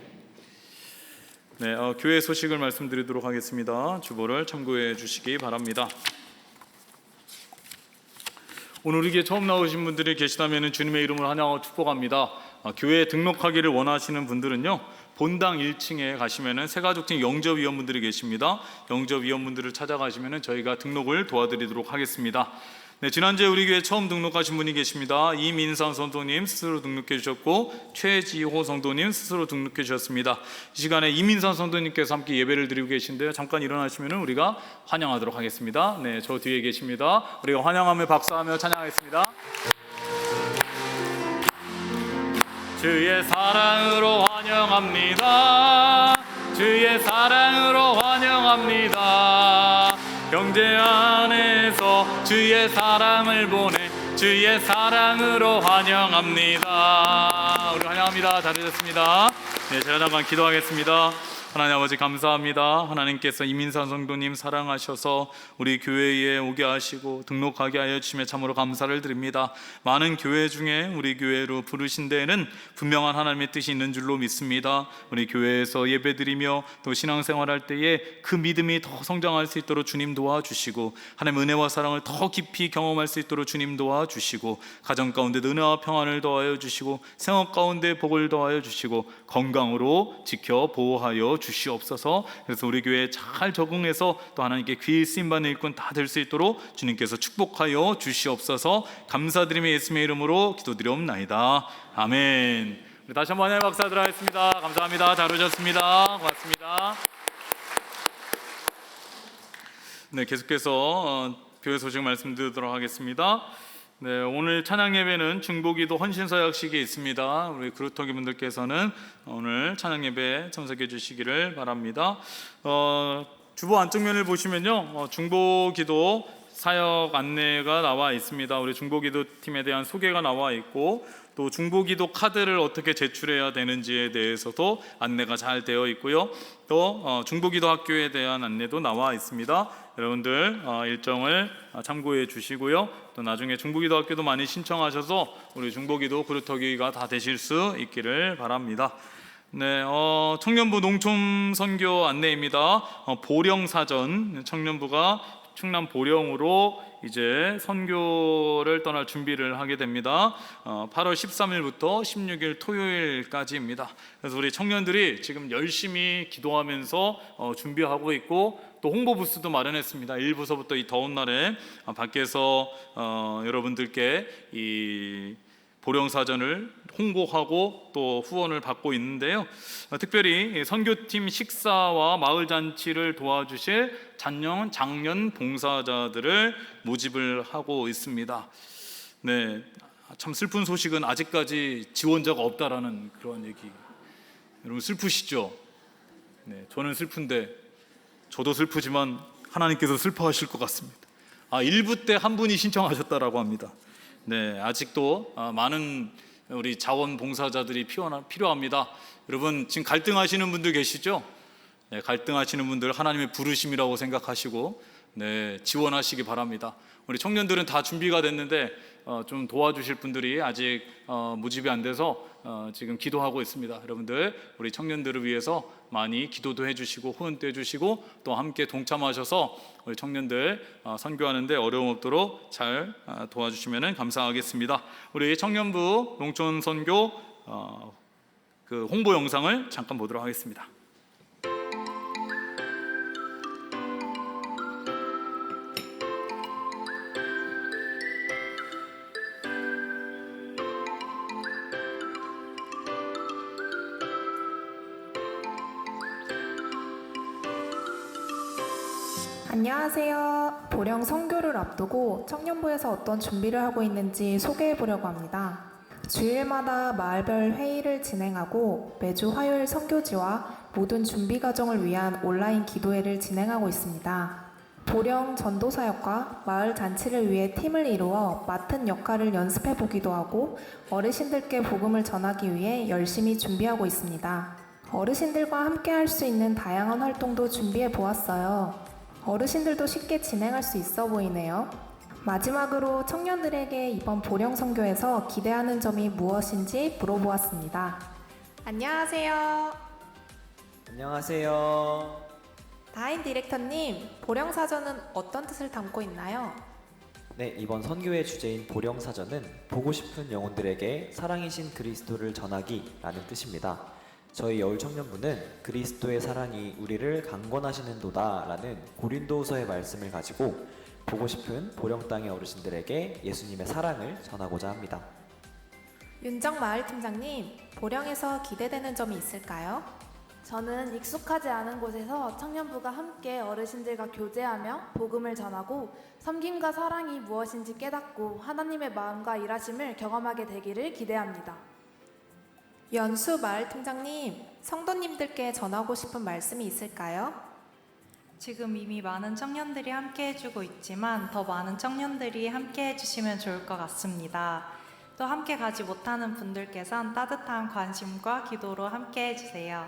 네, 교회 소식을 말씀드리도록 하겠습니다. 주보를 참고해 주시기 바랍니다. 오늘 우리에게 처음 나오신 분들이 계시다면 주님의 이름을 환영하고 축복합니다. 교회에 등록하기를 원하시는 분들은요, 본당 1층에 가시면은 새가족팀 영접위원분들이 계십니다. 영접위원분들을 찾아가시면은 저희가 등록을 도와드리도록 하겠습니다. 네, 지난주에 우리 교회 처음 등록하신 분이 계십니다. 이민상 성도님 스스로 등록해 주셨고 최지호 성도님 스스로 등록해 주셨습니다. 이 시간에 이민상 성도님께서 함께 예배를 드리고 계신데요, 잠깐 일어나시면 우리가 환영하도록 하겠습니다. 네, 저 뒤에 계십니다. 우리가 환영하며 박수하며 찬양하겠습니다. 주의 사랑으로 환영합니다. 주의 사랑으로 환영합니다. 형제 안에서 주의 사랑을 보내 주의 사랑으로 환영합니다. 우리 환영합니다. 잘하셨습니다. 네, 제가 잠깐 기도하겠습니다. 하나님 아버지 감사합니다. 하나님께서 이민선 성도님 사랑하셔서 우리 교회에 오게 하시고 등록하게 하여 주심에 참으로 감사를 드립니다. 많은 교회 중에 우리 교회로 부르신 데에는 분명한 하나님의 뜻이 있는 줄로 믿습니다. 우리 교회에서 예배드리며 또 신앙생활할 때에 그 믿음이 더 성장할 수 있도록 주님 도와주시고 하나님의 은혜와 사랑을 더 깊이 경험할 수 있도록 주님 도와주시고 가정 가운데 은혜와 평안을 더하여 주시고 생업 가운데 복을 더하여 주시고 건강으로 지켜 보호하여 주시옵소서. 그래서 우리 교회에 잘 적응해서 또 하나님께 귀히 쓰임받는 일꾼 다 될 수 있도록 주님께서 축복하여 주시옵소서. 감사드리며 예수님의 이름으로 기도드리옵나이다. 아멘. 우리 다시 한번 하나님 박수 드리겠습니다. 감사합니다. 잘 오셨습니다. 고맙습니다. 네, 계속해서 교회 소식 말씀드리도록 하겠습니다. 네, 오늘 찬양 예배는 중보기도 헌신서약식이 있습니다. 우리 그루터기 분들께서는 오늘 찬양 예배에 참석해 주시기를 바랍니다. 주보 안쪽면을 보시면요, 중보기도 사역 안내가 나와 있습니다. 우리 중보기도 팀에 대한 소개가 나와 있고 또 중보기도 카드를 어떻게 제출해야 되는지에 대해서도 안내가 잘 되어 있고요. 또 중보기도 학교에 대한 안내도 나와 있습니다. 여러분들 일정을 참고해 주시고요. 또 나중에 중보기도 학교도 많이 신청하셔서 우리 중보기도 그루터기가 다 되실 수 있기를 바랍니다. 네, 청년부 농촌 선교 안내입니다. 보령사전 청년부가 충남 보령으로 이제 선교를 떠날 준비를 하게 됩니다. 8월 13일부터 16일 토요일까지입니다. 그래서 우리 청년들이 지금 열심히 기도하면서 준비하고 있고 또 홍보 부스도 마련했습니다. 1부서부터 이 더운 날에 밖에서 여러분들께 이 보령사전을 홍보하고 또 후원을 받고 있는데요. 특별히 선교팀 식사와 마을 잔치를 도와주실 장년 봉사자들을 모집을 하고 있습니다. 네, 참 슬픈 소식은 아직까지 지원자가 없다라는 그런 얘기. 여러분 슬프시죠? 네, 저는 슬픈데 저도 슬프지만 하나님께서 슬퍼하실 것 같습니다. 1부 때 한 분이 신청하셨다라고 합니다. 네, 아직도 많은 우리 자원봉사자들이 필요합니다. 여러분 지금 갈등하시는 분들 계시죠? 네, 갈등하시는 분들 하나님의 부르심이라고 생각하시고 네, 지원하시기 바랍니다. 우리 청년들은 다 준비가 됐는데 좀 도와주실 분들이 아직 모집이 안 돼서 지금 기도하고 있습니다. 여러분들 우리 청년들을 위해서 많이 기도도 해주시고 후원도 해주시고 또 함께 동참하셔서 우리 청년들 선교하는데 어려움 없도록 잘 도와주시면 감사하겠습니다. 우리 청년부 농촌 선교 그 홍보 영상을 잠깐 보도록 하겠습니다. 안녕하세요. 보령 선교를 앞두고 청년부에서 어떤 준비를 하고 있는지 소개해 보려고 합니다. 주일마다 마을별 회의를 진행하고 매주 화요일 선교지와 모든 준비 과정을 위한 온라인 기도회를 진행하고 있습니다. 보령 전도사역과 마을 잔치를 위해 팀을 이루어 맡은 역할을 연습해 보기도 하고 어르신들께 복음을 전하기 위해 열심히 준비하고 있습니다. 어르신들과 함께 할 수 있는 다양한 활동도 준비해 보았어요. 어르신들도 쉽게 진행할 수 있어 보이네요. 마지막으로 청년들에게 이번 보령 선교에서 기대하는 점이 무엇인지 물어보았습니다. 안녕하세요. 안녕하세요. 다인 디렉터님, 보령 사전은 어떤 뜻을 담고 있나요? 네, 이번 선교의 주제인 보령사전은 보고 싶은 영혼들에게 사랑이신 그리스도를 전하기라는 뜻입니다. 저희 여울청년부는 그리스도의 사랑이 우리를 강권하시는도다라는 고린도후서의 말씀을 가지고 보고 싶은 보령 땅의 어르신들에게 예수님의 사랑을 전하고자 합니다. 윤정 마을팀장님, 보령에서 기대되는 점이 있을까요? 저는 익숙하지 않은 곳에서 청년부가 함께 어르신들과 교제하며 복음을 전하고 섬김과 사랑이 무엇인지 깨닫고 하나님의 마음과 일하심을 경험하게 되기를 기대합니다. 연수 마을팀장님, 성도님들께 전하고 싶은 말씀이 있을까요? 지금 이미 많은 청년들이 함께 해주고 있지만 더 많은 청년들이 함께 해주시면 좋을 것 같습니다. 또 함께 가지 못하는 분들께선 따뜻한 관심과 기도로 함께 해주세요.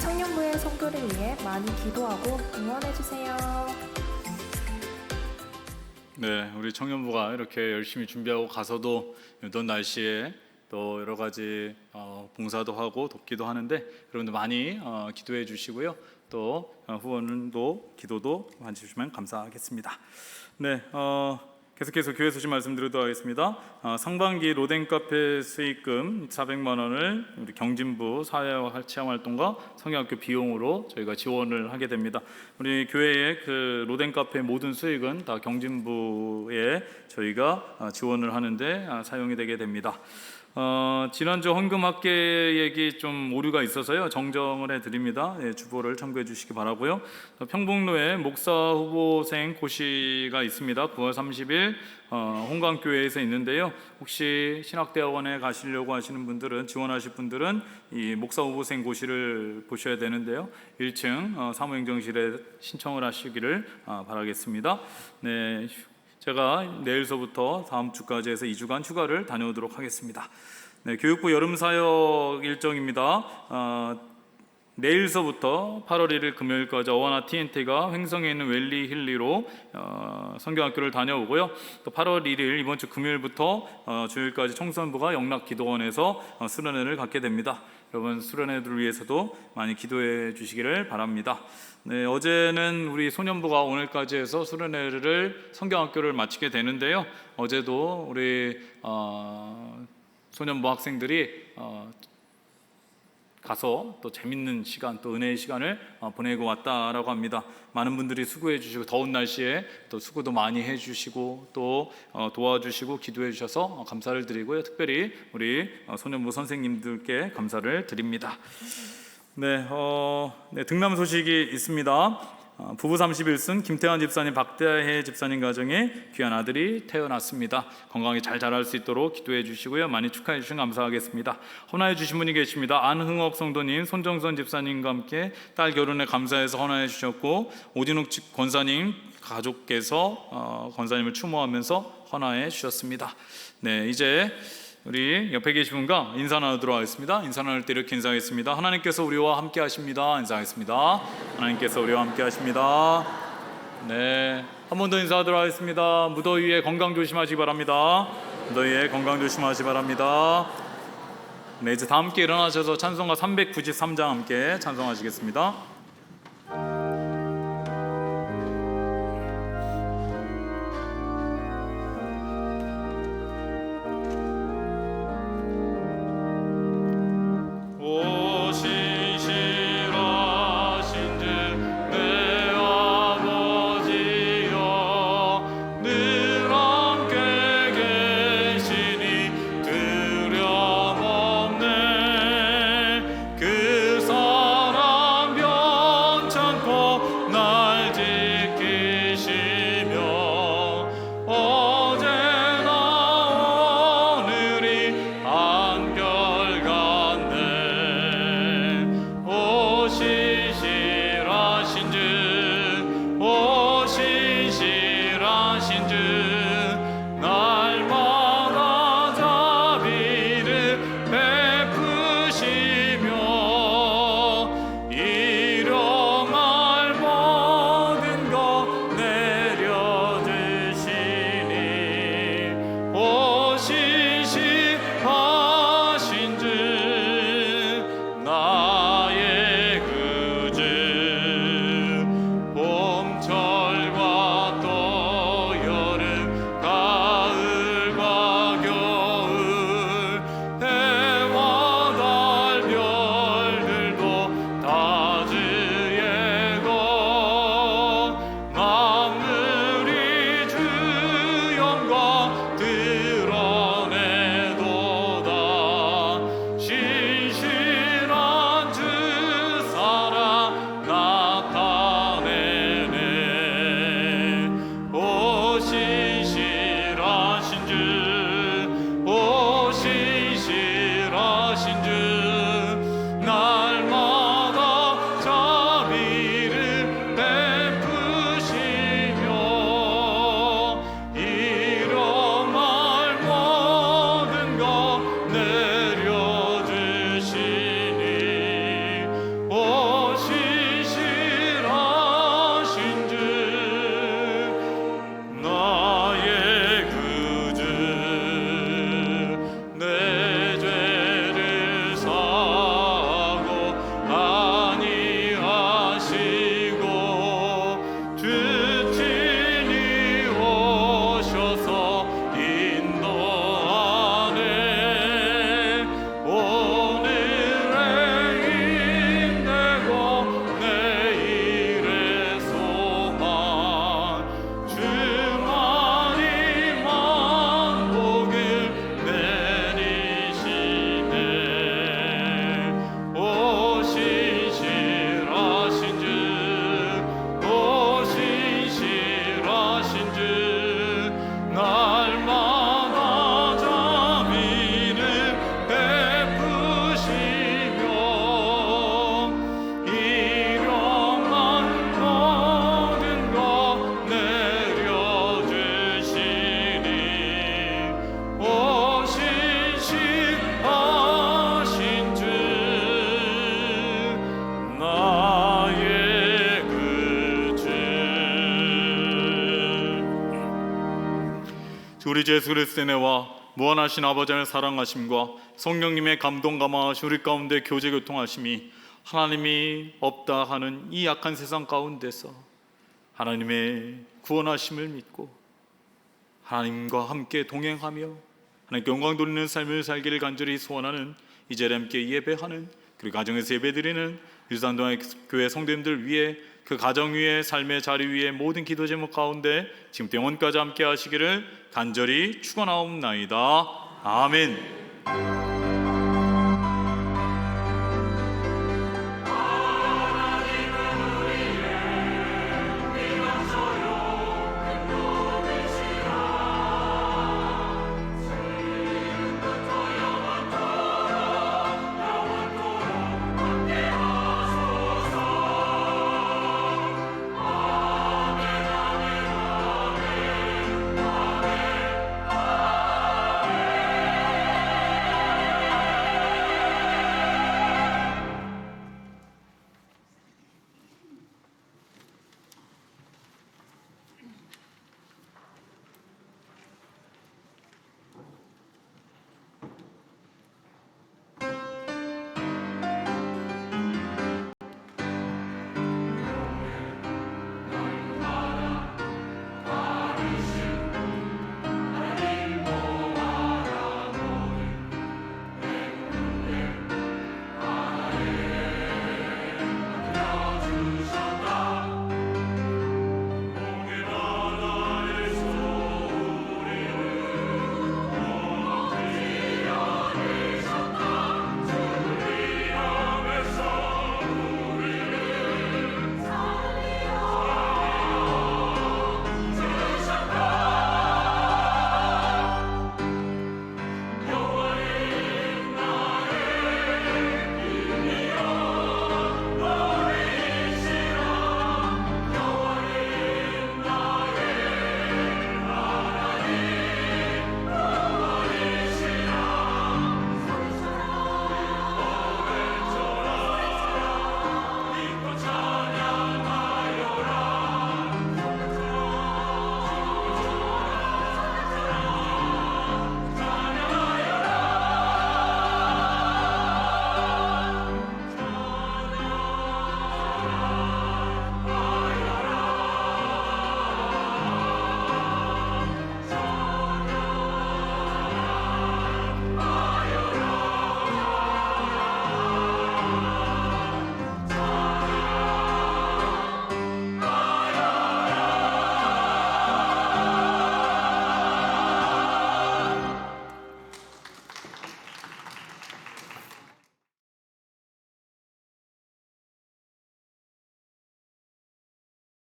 청년부의 선교를 위해 많이 기도하고 응원해주세요. 네, 우리 청년부가 이렇게 열심히 준비하고 가서도 더운 날씨에 또 여러 가지 봉사도 하고 돕기도 하는데 여러분들 많이 기도해 주시고요. 또 후원도 기도도 해주시면 감사하겠습니다. 네, 계속해서 교회 소식 말씀드리도록 하겠습니다. 상반기 로덴카페 수익금 400만 원을 우리 경진부 사회와 체험활동과 성경학교 비용으로 저희가 지원을 하게 됩니다. 우리 교회의 그 로덴카페 모든 수익은 다 경진부에 저희가 지원을 하는데 사용이 되게 됩니다. 지난주 헌금 합계 얘기 좀 오류가 있어서요, 정정을 해드립니다. 네, 주보를 참고해 주시기 바라고요. 평북로에 목사 후보생 고시가 있습니다. 9월 30일 홍강교회에서 있는데요. 혹시 신학대학원에 가시려고 하시는 분들은, 지원하실 분들은 이 목사 후보생 고시를 보셔야 되는데요. 1층 사무행정실에 신청을 하시기를 바라겠습니다. 네. 제가 내일서부터 다음 주까지 해서 2주간 휴가를 다녀오도록 하겠습니다. 네, 교육부 여름사역 일정입니다. 내일서부터 8월 1일 금요일까지 어와나 TNT가 횡성에 있는 웰리 힐리로 성경학교를 다녀오고요. 또 8월 1일 이번 주 금요일부터 주일까지 청소년부가 영락기도원에서 수련회를 갖게 됩니다. 여러분 수련회들을 위해서도 많이 기도해 주시기를 바랍니다. 네, 어제는 우리 소년부가 오늘까지 해서 수련회를 성경학교를 마치게 되는데요. 어제도 우리 소년부 학생들이 가서 또 재밌는 시간, 또 은혜의 시간을 보내고 왔다라고 합니다. 많은 분들이 수고해 주시고 더운 날씨에 또 수고도 많이 해 주시고 또 도와주시고 기도해 주셔서 감사를 드리고요. 특별히 우리 소년부 선생님들께 감사를 드립니다. 네, 등남 소식이 있습니다. 부부 31순 김태환 집사님, 박대혜 집사님 가정에 귀한 아들이 태어났습니다. 건강히 잘 자랄 수 있도록 기도해 주시고요. 많이 축하해 주시면 감사하겠습니다. 헌화해 주신 분이 계십니다. 안흥옥 성도님, 손정선 집사님과 함께 딸 결혼에 감사해서 헌화해 주셨고, 오진욱 권사님 가족께서 권사님을 추모하면서 헌화해 주셨습니다. 네, 이제 우리 옆에 계신 분과 인사 나누도록 하겠습니다. 인사 나눌 때 이렇게 인사하겠습니다. 하나님께서 우리와 함께 하십니다. 인사하겠습니다. 하나님께서 우리와 함께 하십니다. 네, 한 번 더 인사하도록 하겠습니다. 무더위에 건강 조심하시기 바랍니다. 무더위에 건강 조심하시기 바랍니다. 네, 이제 다 함께 일어나셔서 찬송가 393장 함께 찬송하시겠습니다. 그 사랑 우리 주 예수 그리스도의 은혜와 무한하신 아버지의 사랑하심과 성령님의 감동 감화하심 우리 가운데 교제 교통하심이 하나님이 없다 하는 이 약한 세상 가운데서 하나님의 구원하심을 믿고 하나님과 함께 동행하며 하나님께 영광 돌리는 삶을 살기를 간절히 소원하는 이 자리에 함께 예배하는 그리고 가정에서 예배드리는 유산동의 교회 성도님들 위해 그 가정 위에 삶의 자리 위에 모든 기도 제목 가운데 지금 영원까지 함께 하시기를 간절히 축원하옵나이다. 아멘.